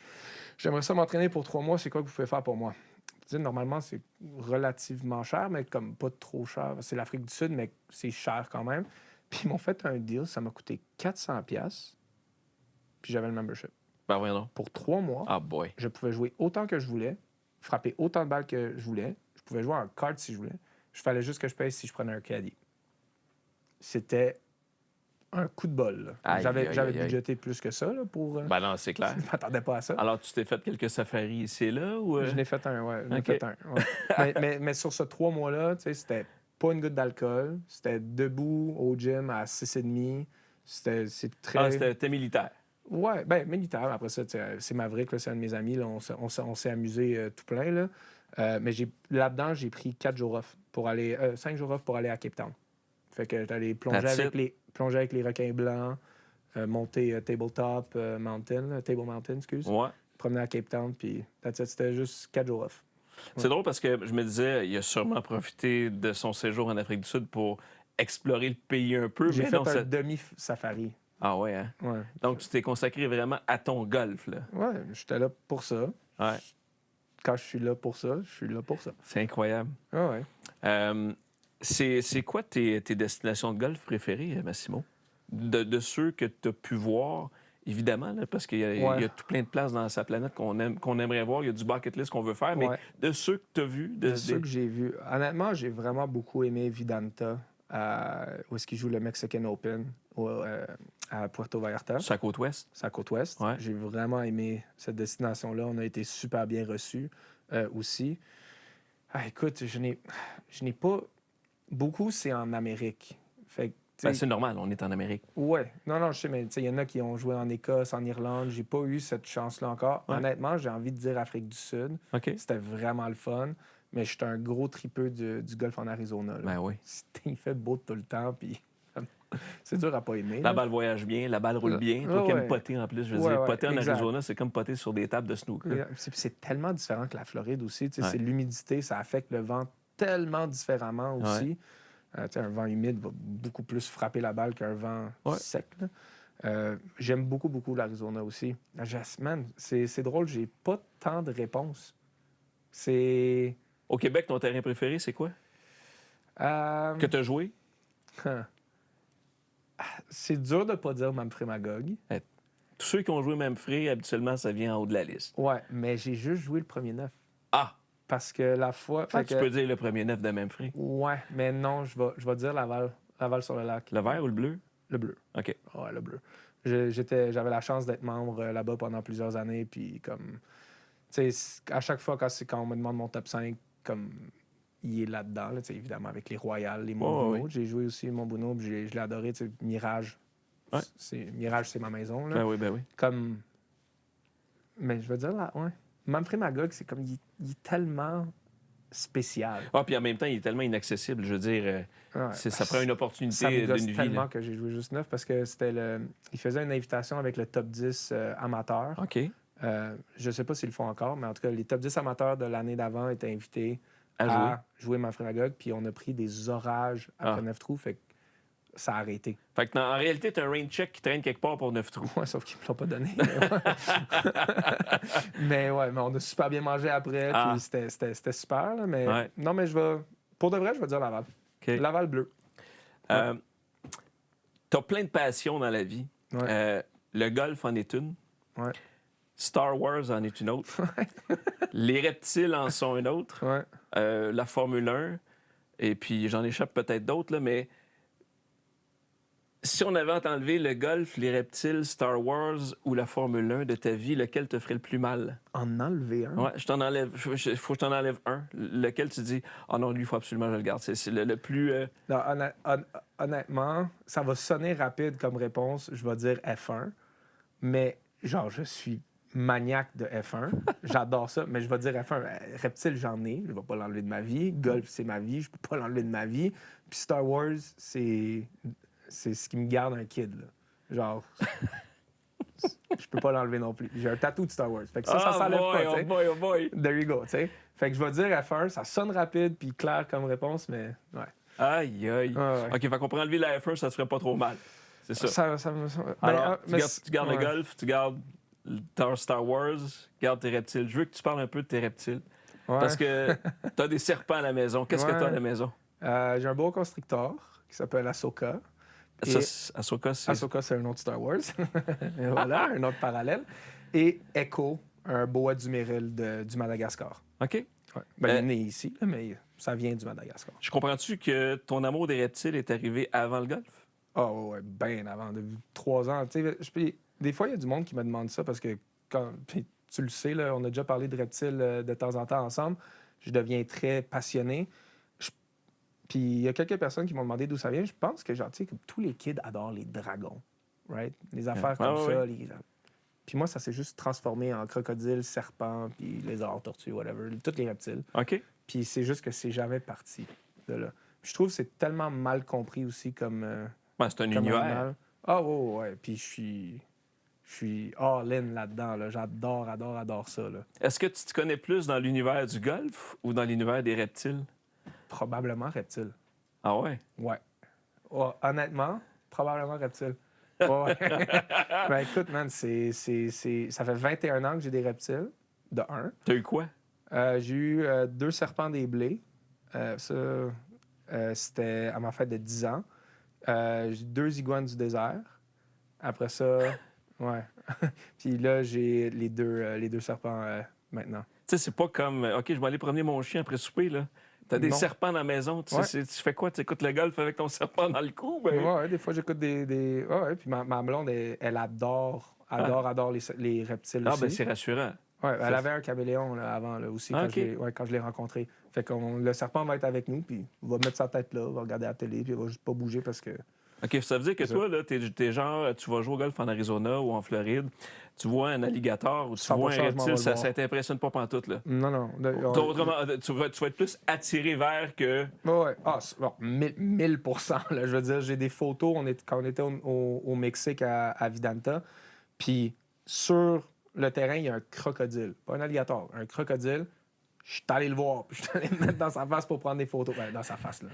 J'aimerais ça m'entraîner pour 3 mois, c'est quoi que vous pouvez faire pour moi? Puis, normalement, c'est relativement cher, mais comme pas trop cher. C'est l'Afrique du Sud, mais c'est cher quand même. Puis ils m'ont fait un deal, ça m'a coûté 400$, puis j'avais le membership. Ben voyons donc. Pour 3 mois, je pouvais jouer autant que je voulais, frapper autant de balles que je voulais. Je pouvais jouer en carte si je voulais. Il fallait juste que je paye si je prenais un caddie. C'était un coup de bol. J'avais budgété plus que ça là, pour... Ben non, c'est clair. Je m'attendais pas à ça. Alors, tu t'es fait quelques safaris ici et là? Ou... Je n'ai fait un, ouais. mais sur ce 3 mois-là, tu sais, c'était pas une goutte d'alcool. C'était debout au gym à 6,5. C'est très... c'était militaire? Ouais, militaire. Après ça, c'est Maverick, là, c'est un de mes amis. Là, on s'est amusé tout plein. Là. Mais là-dedans, j'ai pris 4 jours off pour aller... 5 jours off pour aller à Cape Town. Fait que j'allais plonger avec les requins blancs, monter Tabletop Mountain, Table Mountain, excuse. Ouais. Promener à Cape Town, puis c'était juste 4 jours off. C'est drôle parce que je me disais, il a sûrement profité de son séjour en Afrique du Sud pour explorer le pays un peu. J'ai fait un demi-safari. Ah ouais, hein? Ouais. Donc, tu t'es consacré vraiment à ton golf, là. Ouais, j'étais là pour ça. Ouais. Quand je suis là pour ça, je suis là pour ça. C'est incroyable. Ah ouais. C'est quoi tes destinations de golf préférées, Massimo? De ceux que tu as pu voir, évidemment, là, parce qu'il y a tout plein de places dans sa planète qu'on aimerait voir. Il y a du bucket list qu'on veut faire, mais de ceux que tu as vus... De ceux que j'ai vus. Honnêtement, j'ai vraiment beaucoup aimé Vidanta, où est-ce qu'il joue le Mexican Open, à Puerto Vallarta. Sur la côte ouest. Sur la côte ouest. Ouais. J'ai vraiment aimé cette destination-là. On a été super bien reçus aussi. Écoute, je n'ai pas... Beaucoup, c'est en Amérique. Fait que, c'est normal, on est en Amérique. Ouais. Non, je sais, mais il y en a qui ont joué en Écosse, en Irlande. J'ai pas eu cette chance-là encore. Ouais. Honnêtement, j'ai envie de dire Afrique du Sud. Okay. C'était vraiment le fun. Mais j'étais un gros tripeux du golf en Arizona. Là. Ben oui. Il fait beau tout le temps, puis c'est dur à pas aimer. La balle voyage bien, la balle roule bien. Toi qui aimes poter en plus, je veux dire, poter en Arizona, c'est comme poter sur des tables de snooker. C'est tellement différent que la Floride aussi. C'est l'humidité, ça affecte le vent tellement différemment aussi. Un vent humide va beaucoup plus frapper la balle qu'un vent sec. J'aime beaucoup, beaucoup l'Arizona aussi. La Jasmine, c'est drôle, j'ai pas tant de réponses. C'est... Au Québec, ton terrain préféré, c'est quoi? Que tu as joué? C'est dur de pas dire Memphrey Magog. Tous ceux qui ont joué Memphrey, habituellement, ça vient en haut de la liste. Ouais, mais j'ai juste joué le premier 9. Ah! Parce que la fois... tu peux dire le premier 9 de Memphrey. Ouais, mais non, je vais dire Laval. Laval sur le lac. Le vert ou le bleu? Le bleu. OK. Ouais, le bleu. J'avais la chance d'être membre là-bas pendant plusieurs années, puis comme... Tu sais, à chaque fois, quand on me demande mon top 5, comme... Il est là-dedans, là, évidemment, avec les Royals, les Monbuno. J'ai joué aussi Monbuno, puis je l'ai adoré. Mirage. Ouais. Mirage, c'est ma maison. Là. Ben oui. Comme... Mais je veux dire, là, Memphrey Magog, c'est comme... Il est tellement spécial. Puis en même temps, il est tellement inaccessible. Je veux dire, ça prend une opportunité d'une vie. Tellement que j'ai joué juste 9 parce que il faisait une invitation avec le top 10 amateur. OK. Je sais pas s'ils le font encore, mais en tout cas, les top 10 amateurs de l'année d'avant étaient invités à jouer Memphrey Magog, puis on a pris des orages après 9 trous, fait que ça a arrêté. Fait que en réalité, tu as un rain check qui traîne quelque part pour 9 trous. Ouais, sauf qu'ils me l'ont pas donné. mais on a super bien mangé après, puis c'était super, là, mais non, mais pour de vrai, je vais dire Laval. Okay. Laval bleu. Tu as plein de passions dans la vie. Ouais. Le golf en est une. Ouais. Star Wars en est une autre. Les reptiles en sont une autre. Ouais. La Formule 1. Et puis, j'en échappe peut-être d'autres, là, mais si on avait à t'enlever le golf, les reptiles, Star Wars ou la Formule 1 de ta vie, lequel te ferait le plus mal? En enlever un? Ouais, je t'en enlève. Faut que je t'en enlève un. Lequel tu dis, oh non, lui, il faut absolument que je le garde. C'est le plus... Non, honnêtement, ça va sonner rapide comme réponse. Je vais dire F1. Mais, genre, je suis maniaque de F1. J'adore ça, mais je vais dire F1. Reptile, j'en ai. Je ne vais pas l'enlever de ma vie. Golf, c'est ma vie. Je peux pas l'enlever de ma vie. Puis Star Wars, c'est ce qui me garde un kid, là. Genre, je peux pas l'enlever non plus. J'ai un tatou de Star Wars. Fait que ça s'enlève pas, tu sais. Oh boy. There you go, tu sais. Fait que je vais dire F1. Ça sonne rapide puis clair comme réponse, mais ouais. Aïe. OK, fait qu'on pourrait enlever la F1, ça te ferait pas trop mal. C'est ça. Alors, tu gardes le golf, tu gardes Star Wars, garde tes reptiles. Je veux que tu parles un peu de tes reptiles. Ouais. Parce que tu as des serpents à la maison. Qu'est-ce que tu as à la maison? J'ai un boa constrictor qui s'appelle Ahsoka. Ahsoka, c'est un autre Star Wars. Et voilà, un autre parallèle. Et Echo, un boa du Méril du Madagascar. OK. Ouais. Il est né ici, mais ça vient du Madagascar. Je comprends-tu que ton amour des reptiles est arrivé avant le golf? Oui, bien avant, depuis 3 ans. Des fois, il y a du monde qui me demande ça parce que, tu le sais, là, on a déjà parlé de reptiles de temps en temps ensemble. Je deviens très passionné. Puis il y a quelques personnes qui m'ont demandé d'où ça vient. Je pense que, genre, tu sais, tous les kids adorent les dragons, right? Les affaires comme ça. Puis moi, ça s'est juste transformé en crocodile, serpent, puis lézard, tortue, whatever, tous les reptiles. OK. Puis c'est juste que c'est jamais parti de là. Puis je trouve que c'est tellement mal compris aussi comme c'est un univers. Animal. Ah ouais. Puis je suis all-in là-dedans. Là. J'adore ça. Là. Est-ce que tu te connais plus dans l'univers du golf ou dans l'univers des reptiles? Probablement reptile. Ah ouais? Ouais. Oh, honnêtement, probablement reptile. Ouais. Ben écoute, man, ça fait 21 ans que j'ai des reptiles, de un. T'as eu quoi? J'ai eu 2 serpents des blés. C'était à ma fête de 10 ans. J'ai 2 iguanes du désert. Après ça, ouais. Puis là, j'ai les deux serpents maintenant. Tu sais, c'est pas comme, OK, je vais aller promener mon chien après souper, là. T'as des serpents dans la maison. Tu fais quoi? Tu écoutes le golf avec ton serpent dans le cou? Ben... Ouais, des fois, j'écoute des... Ouais, puis ma blonde, elle adore les reptiles aussi. Ben c'est rassurant. Ouais, elle avait un caméléon là, avant là, aussi, quand je l'ai rencontré. Fait que le serpent va être avec nous, puis il va mettre sa tête là, va regarder la télé, puis il va juste pas bouger parce que... OK, ça veut dire que toi, là, t'es genre, tu vas jouer au golf en Arizona ou en Floride, tu vois un alligator ou tu vois un reptile, ça t'impressionne pas pantoute, là? Non. Autrement, tu vas être plus attiré vers que... Ouais. Ah, bon, 1000%. Là, je veux dire, j'ai des photos, quand on était au Mexique à Vidanta, puis sur le terrain, il y a un crocodile. Pas un alligator, un crocodile. Je suis allé le voir, puis je suis allé me mettre dans sa face pour prendre des photos. Ben, dans sa face, là.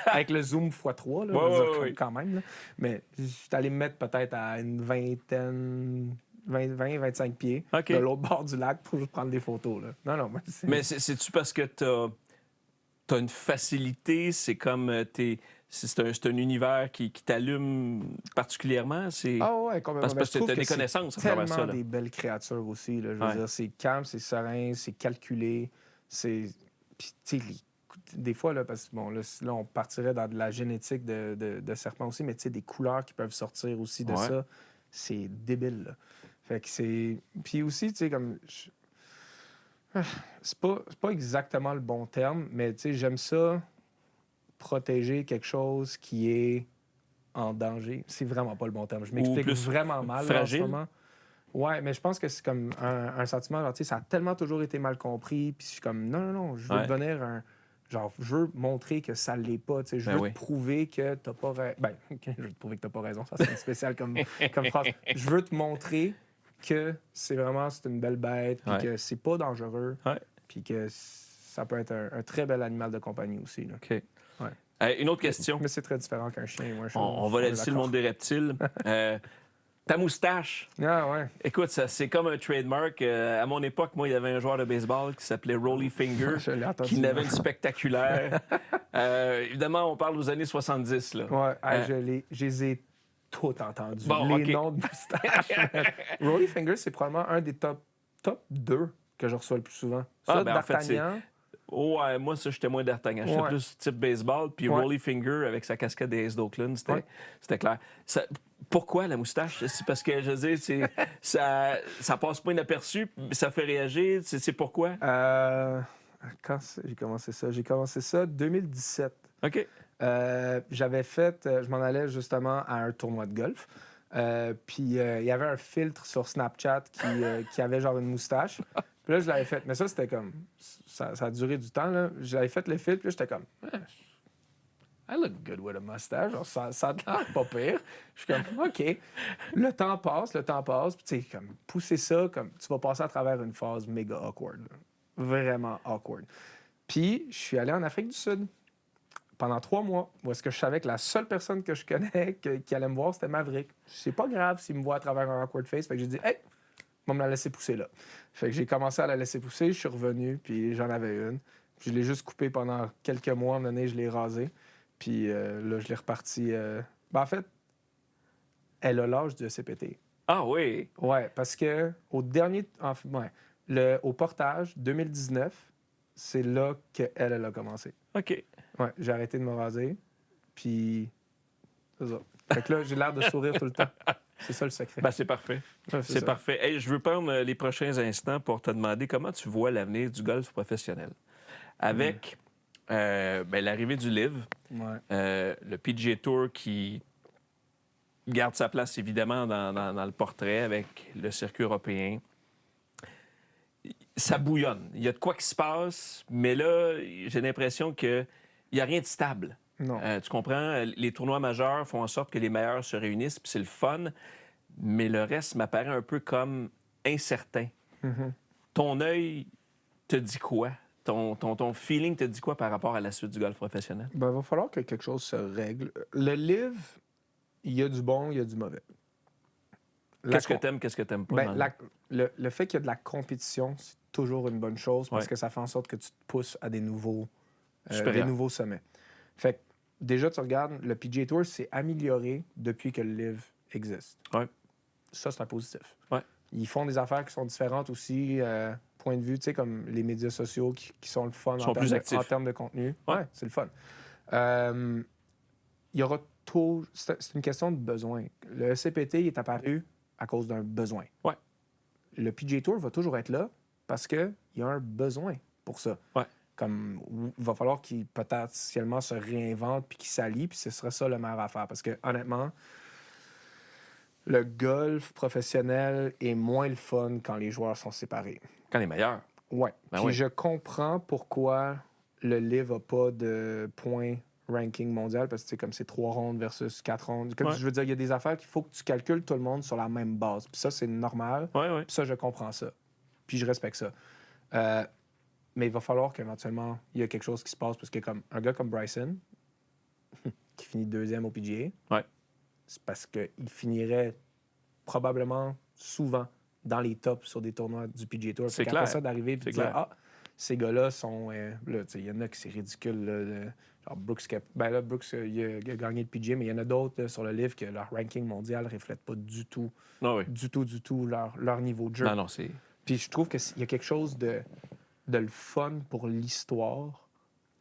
Avec le zoom x3, là, quand même. Là. Mais je suis allé me mettre peut-être à une 20-25 pieds de l'autre bord du lac pour juste prendre des photos. Là. Non, mais c'est-tu parce que t'as une facilité? C'est comme c'est un univers qui t'allume particulièrement? Ah ouais, complètement. Parce que tu as des connaissances à travers ça. C'est tellement des belles créatures aussi. Là, je veux dire, c'est calme, c'est serein, c'est calculé. Puis, tu sais, des fois, là, parce que bon, là, on partirait dans de la génétique de serpents aussi, mais tu sais, des couleurs qui peuvent sortir aussi de ça, c'est débile. Là. Fait que c'est. Puis aussi, tu sais, comme. C'est pas exactement le bon terme, mais tu sais, j'aime ça protéger quelque chose qui est en danger. C'est vraiment pas le bon terme. Je m'explique vraiment mal là, en ce moment. Ouais, mais je pense que c'est comme un sentiment, genre, tu sais, ça a tellement toujours été mal compris, puis je suis comme, non, je veux devenir un... Genre, je veux montrer que ça l'est pas, tu sais, je veux te prouver que t'as pas raison. Je veux te prouver que t'as pas raison, ça, c'est spécial comme phrase. Je veux te montrer que c'est une belle bête, puis que c'est pas dangereux, puis que ça peut être un très bel animal de compagnie aussi, là. OK. Ouais. Une autre question. Mais c'est très différent qu'un chien. Moi, on va laisser le monde des reptiles. Ta moustache. Ah ouais. Écoute, ça, c'est comme un trademark. À mon époque, moi, il y avait un joueur de baseball qui s'appelait Rollie Finger, qui n'avait une spectaculaire. Évidemment, on parle aux années 70. Là. Ouais, je les ai tout entendus. Les noms de moustaches. Rollie Finger, c'est probablement un des top 2 que je reçois le plus souvent. Ça, D'Artagnan... En fait, ouais, moi, ça, j'étais moins d'Artagnan. J'étais plus type baseball. Puis Rollie Finger, avec sa casquette des Aces d'Oakland, c'était clair. Pourquoi la moustache? C'est parce que, je veux dire, ça passe pas inaperçu, ça fait réagir. C'est pourquoi? Quand j'ai commencé ça? J'ai commencé ça en 2017. OK. J'avais fait... je m'en allais justement à un tournoi de golf. Puis il y avait un filtre sur Snapchat qui avait genre une moustache. Puis là, je l'avais fait. Mais ça, c'était comme... Ça a duré du temps, là. J'avais fait le filtre, puis là, j'étais comme... I look good with a mustache. Genre, ça a l'air pas pire. Je suis comme, OK. Le temps passe. Puis tu sais, comme, pousser ça, comme, tu vas passer à travers une phase méga awkward. Là. Vraiment awkward. Puis, je suis allé en Afrique du Sud pendant 3 mois, où est-ce que je savais que la seule personne que je connais qui allait me voir, c'était Maverick. C'est pas grave s'il me voit à travers un awkward face. Fait que j'ai dit, hey, on va me la laisser pousser là. Fait que j'ai commencé à la laisser pousser. Je suis revenu, puis j'en avais une. Je l'ai juste coupée pendant quelques mois. À un moment donné, je l'ai rasée. Puis là, je l'ai reparti. En fait, elle a l'âge du CPT. Ah oui? Ouais, parce que au portage 2019, c'est là qu'elle a commencé. OK. Ouais, j'ai arrêté de me raser. Puis, c'est ça. Fait que là, j'ai l'air de sourire tout le temps. C'est ça le secret. C'est parfait. Ouais, c'est parfait. Hey, je veux prendre les prochains instants pour te demander comment tu vois l'avenir du golf professionnel. Avec... l'arrivée du LIV, le PGA Tour qui garde sa place, évidemment, dans le portrait avec le circuit européen. Ça bouillonne. Il y a de quoi qui se passe, mais là, j'ai l'impression qu'il n'y a rien de stable. Non. Tu comprends? Les tournois majeurs font en sorte que les meilleurs se réunissent, puis c'est le fun, mais le reste m'apparaît un peu comme incertain. Mm-hmm. Ton œil te dit quoi? Ton feeling te dit quoi par rapport à la suite du golf professionnel? Ben, il va falloir que quelque chose se règle. Le LIV, il y a du bon, il y a du mauvais. Qu'est-ce que t'aimes pas? Ben, le fait qu'il y a de la compétition, c'est toujours une bonne chose parce que ça fait en sorte que tu te pousses à des nouveaux sommets. Fait que déjà, tu regardes, le PGA Tour s'est amélioré depuis que le LIV existe. Ouais. Ça, c'est un positif. Ouais. Ils font des affaires qui sont différentes aussi, point de vue, tu sais, comme les médias sociaux qui sont le fun en termes de contenu. Ouais, c'est le fun. Il y aura tout... C'est une question de besoin. Le SCPT est apparu à cause d'un besoin. Ouais. Le PGA Tour va toujours être là parce qu'il y a un besoin pour ça. Ouais. Comme il va falloir qu'il potentiellement se réinvente puis qu'il s'allie, puis ce serait ça le meilleur à faire. Parce que honnêtement, le golf professionnel est moins le fun quand les joueurs sont séparés. Quand les meilleurs. Ouais. Puis je comprends pourquoi le LIV n'a pas de points ranking mondial, parce que comme c'est 3 rondes versus 4 rondes. Comme je veux dire, il y a des affaires qu'il faut que tu calcules tout le monde sur la même base. Puis ça, c'est normal. Puis ça, je comprends ça. Puis je respecte ça. Mais il va falloir qu'éventuellement, il y ait quelque chose qui se passe, parce que comme un gars comme Bryson, qui finit 2e au PGA, c'est parce qu'il finirait probablement souvent dans les tops sur des tournois du PGA Tour. C'est clair. Après ça, d'arriver et de dire, ces gars-là sont... là, il y en a qui c'est ridicule. Là, genre Brooks, Brooks il a gagné le PGA, mais il y en a d'autres sur le livre que leur ranking mondial ne reflète pas du tout, du tout leur niveau de jeu. Non, c'est... Puis je trouve qu'il y a quelque chose de le fun pour l'histoire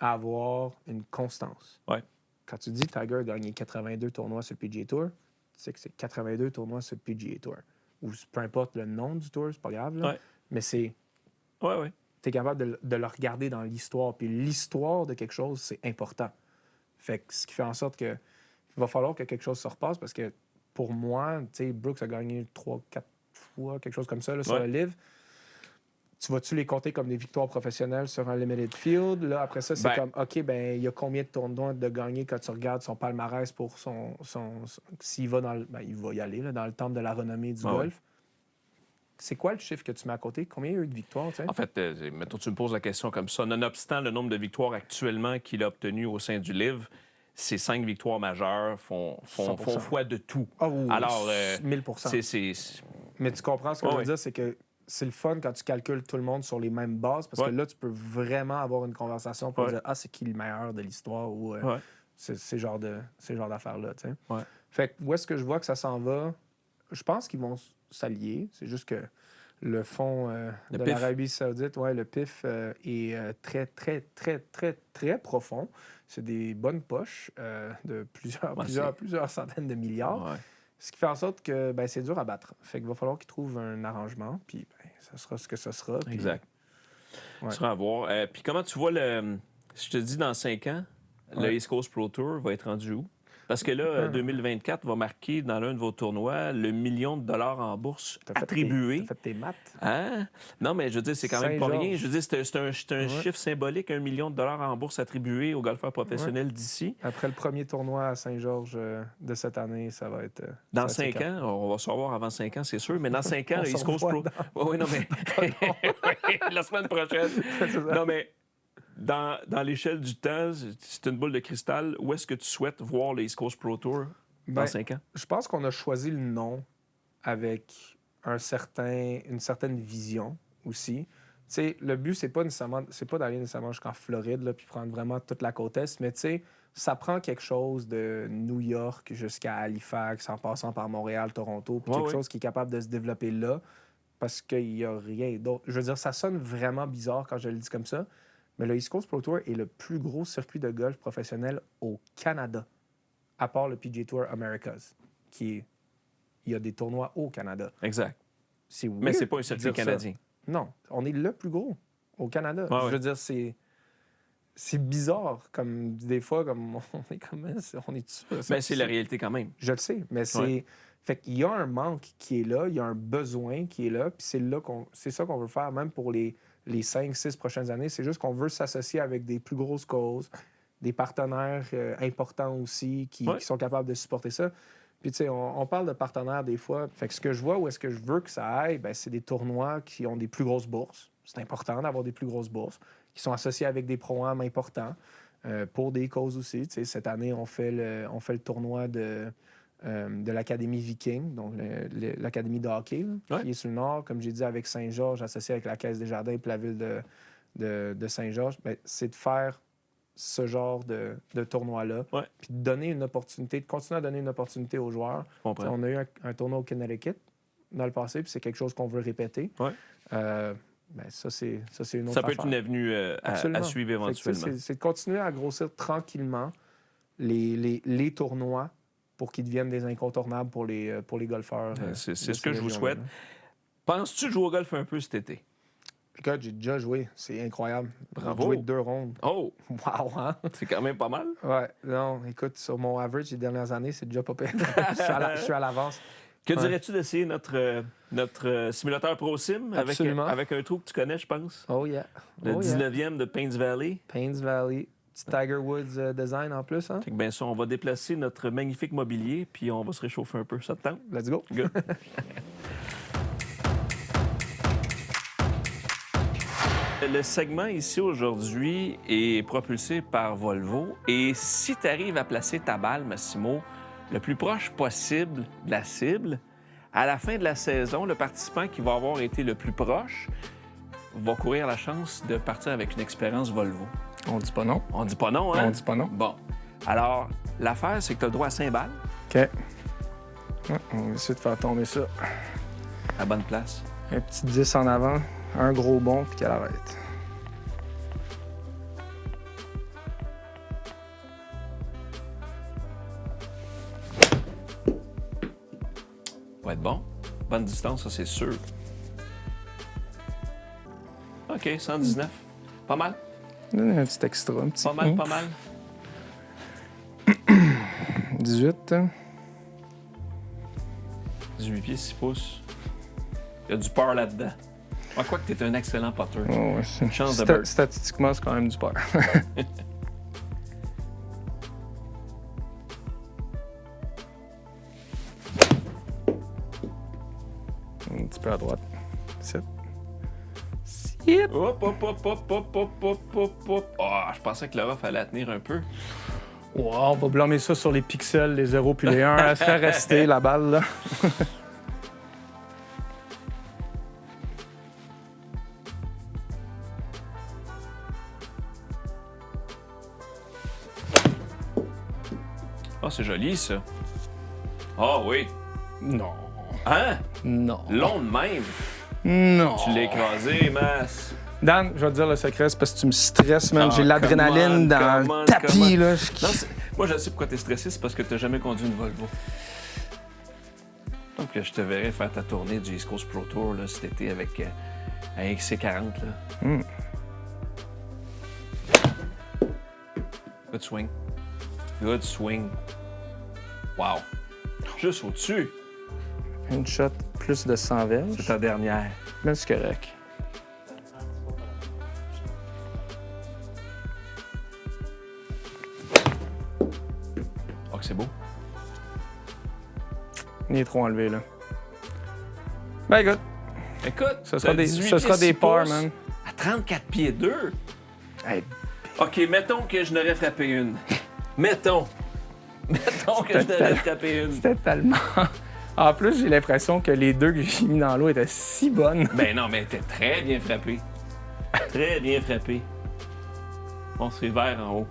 à avoir une constance. Ouais. Quand tu dis Tiger a gagné 82 tournois sur le PGA Tour, tu sais que c'est 82 tournois sur le PGA Tour. Ou peu importe le nom du tour, c'est pas grave. Là. Mais c'est... Tu es capable de le regarder dans l'histoire. Puis l'histoire de quelque chose, c'est important. Fait que ce qui fait en sorte que il va falloir que quelque chose se repasse, parce que pour moi, tu sais, Brooks a gagné 3-4 fois, quelque chose comme ça, là, sur le livre. Tu vas-tu les compter comme des victoires professionnelles sur un limited field? Là, après ça, c'est comme, OK, ben il y a combien de tournois de gagner quand tu regardes son palmarès pour s'il va dans il va y aller là, dans le temple de la renommée du golf. C'est quoi le chiffre que tu mets à côté? Combien il y a eu de victoires? T'sais? En fait, mettons, tu me poses la question comme ça. Nonobstant le nombre de victoires actuellement qu'il a obtenues au sein du livre, ces 5 victoires majeures font foi de tout. Oh, oui, alors, 1000%. Mais tu comprends ce que je veux dire, c'est que c'est le fun quand tu calcules tout le monde sur les mêmes bases, parce que là, tu peux vraiment avoir une conversation pour dire « Ah, c'est qui le meilleur de l'histoire? » ou ces genres d'affaires-là. Fait que où est-ce que je vois que ça s'en va? Je pense qu'ils vont s'allier. C'est juste que le fonds de l'Arabie Saoudite, le PIF, est très, très, très, très, très profond. C'est des bonnes poches de plusieurs centaines de milliards. Ce qui fait en sorte que c'est dur à battre. Fait qu'il va falloir qu'ils trouvent un arrangement, puis ça sera ce que ça sera. Puis, exact. Ça sera à voir. Puis comment tu vois je te dis dans 5 ans, le East Coast Pro Tour va être rendu où? Parce que là, 2024 va marquer dans l'un de vos tournois le $1 million en bourse attribué. T'as fait tes maths? Hein? Non, mais je veux dire, c'est quand même pas rien. Je veux dire, c'est un chiffre symbolique, $1 million en bourse attribué aux golfeurs professionnels d'ici. Après le premier tournoi à Saint-Georges de cette année, ça va être... Dans 5 ans, on va se revoir avant 5 ans, c'est sûr, mais dans 5 ans, le East Coast Pro... Oui, non, mais... La semaine prochaine. Non, mais... Dans l'échelle du temps, c'est une boule de cristal. Où est-ce que tu souhaites voir le East Coast Pro Tour dans 5 ans? Je pense qu'on a choisi le nom avec une certaine vision aussi. Tu sais, le but, c'est pas d'aller nécessairement jusqu'en Floride là, puis prendre vraiment toute la côte Est, mais tu sais, ça prend quelque chose de New York jusqu'à Halifax, en passant par Montréal, Toronto, puis quelque chose qui est capable de se développer là, parce qu'il n'y a rien d'autre. Je veux dire, ça sonne vraiment bizarre quand je le dis comme ça, mais le East Coast Pro Tour est le plus gros circuit de golf professionnel au Canada, à part le PGA Tour Americas, il y a des tournois au Canada. Exact. C'est weird. Mais c'est pas un circuit canadien. Non, on est le plus gros au Canada. Je veux dire, c'est bizarre, comme des fois, comme on est dessus. Mais c'est la réalité quand même. Je le sais, mais c'est... Ouais. Fait qu'il y a un manque qui est là, il y a un besoin qui est là, puis c'est ça qu'on veut faire, même pour les 5-6 prochaines années. C'est juste qu'on veut s'associer avec des plus grosses causes, des partenaires importants aussi qui sont capables de supporter ça. Puis, tu sais, on parle de partenaires des fois. Fait que ce que je vois, où est-ce que je veux que ça aille, bien, c'est des tournois qui ont des plus grosses bourses. C'est important d'avoir des plus grosses bourses, qui sont associés avec des programmes importants pour des causes aussi. Tu sais, cette année, on fait le tournoi de l'Académie Viking, donc l'Académie de hockey, là, qui est sur le nord, comme j'ai dit, avec Saint-Georges, associé avec la Caisse des Jardins et la ville de Saint-Georges. Bien, c'est de faire ce genre de tournoi-là, puis de donner une opportunité, de continuer à donner une opportunité aux joueurs. On a eu un tournoi au Connecticut dans le passé, puis c'est quelque chose qu'on veut répéter. Ben, ça, c'est une autre affaire. Ça peut être une avenue à suivre éventuellement. C'est de continuer à grossir tranquillement les tournois pour qu'ils deviennent des incontournables pour les golfeurs. C'est ce que je vous souhaite. Penses-tu jouer au golf un peu cet été? Écoute, j'ai déjà joué. C'est incroyable. Bravo. J'ai joué 2 rondes. Oh! Wow, hein? C'est quand même pas mal. Ouais. Non, écoute, sur mon average les dernières années, c'est déjà pas pire. Je suis à l'avance. Que dirais-tu d'essayer notre simulateur ProSim avec un trou que tu connais, je pense? Oh yeah. Le 19e de Paynes Valley. Paynes Valley. Petit Tiger Woods design en plus, hein? Fait que bien ça, on va déplacer notre magnifique mobilier, puis on va se réchauffer un peu. Ça te tente? Let's go. Good. Le segment ici aujourd'hui est propulsé par Volvo. Et si tu arrives à placer ta balle, Massimo, le plus proche possible de la cible, à la fin de la saison, le participant qui va avoir été le plus proche va courir la chance de partir avec une expérience Volvo. On dit pas non. On dit pas non, hein? On dit pas non. Bon. Alors, l'affaire, c'est que tu as le droit à 5 balles. OK. On va essayer de faire tomber ça. À bonne place. Un petit 10 en avant, un gros bond, puis qu'elle arrête. Va être bon. Bonne distance, ça, c'est sûr. OK, 119. Pas mal. Un petit extra, un petit. Pas mal, pas mal. 18. 18 pieds, 6 pouces. Il y a du power là-dedans. Je crois que tu es un excellent potter. Oh, ouais, une chance de bird. Statistiquement, c'est quand même du power. Un petit peu à droite. 7. Hop, hop, hop, hop, hop, hop, hop, hop, hop. Oh, je pensais que le rough allait la tenir un peu. Wow, on va blâmer ça sur les pixels, les 0 puis les 1. Elle se fait rester, la balle, là. Oh, c'est joli, ça. Ah oui. Non. Hein? Non. Long de même. Non. Tu l'as écrasé, Mass. Dan, je vais te dire le secret, c'est parce que tu me stresses, man. J'ai l'adrénaline dans le tapis, là. Non, moi, je sais pourquoi t'es stressé, c'est parce que t'as jamais conduit une Volvo. Donc, je te verrais faire ta tournée du East Coast Pro Tour là, cet été avec un XC40. Là. Good swing. Good swing. Wow. Juste au-dessus. Une shot plus de 100 verges. C'est ta dernière. Mais c'est correct. Oh, que c'est beau. Il est trop enlevé, là. Ben, écoute. Écoute, ce sera des pars, man. À 34 pieds 2. Hey. OK, mettons que je n'aurais frappé une. Mettons que je n'aurais frappé une. C'était tellement... En plus, j'ai l'impression que les deux que j'ai mis dans l'eau étaient si bonnes. Ben non, mais t'es très bien frappé. Très bien frappé. Bon, c'est vert en haut.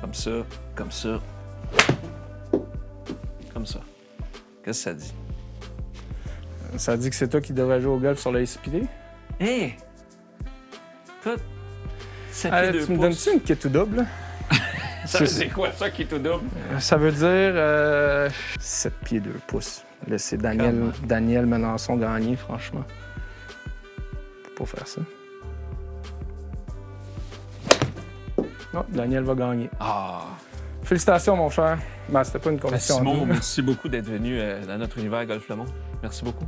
Comme ça, comme ça. Comme ça. Qu'est-ce que ça dit? Ça dit que c'est toi qui devrais jouer au golf sur le SPD? Hé! Toi, 7 pieds 2 pouces. Tu me donnes-tu une kit ou double? C'est quoi ça qui est tout double? Ça veut dire 7 pieds 2 pouces. Laisser Daniel Melançon gagner, franchement. Faut pas faire ça. Non, Daniel va gagner. Ah! Félicitations, mon cher. Ben, c'était pas une condition. Simon, merci beaucoup d'être venu dans notre univers Golf Le Monde. Merci beaucoup.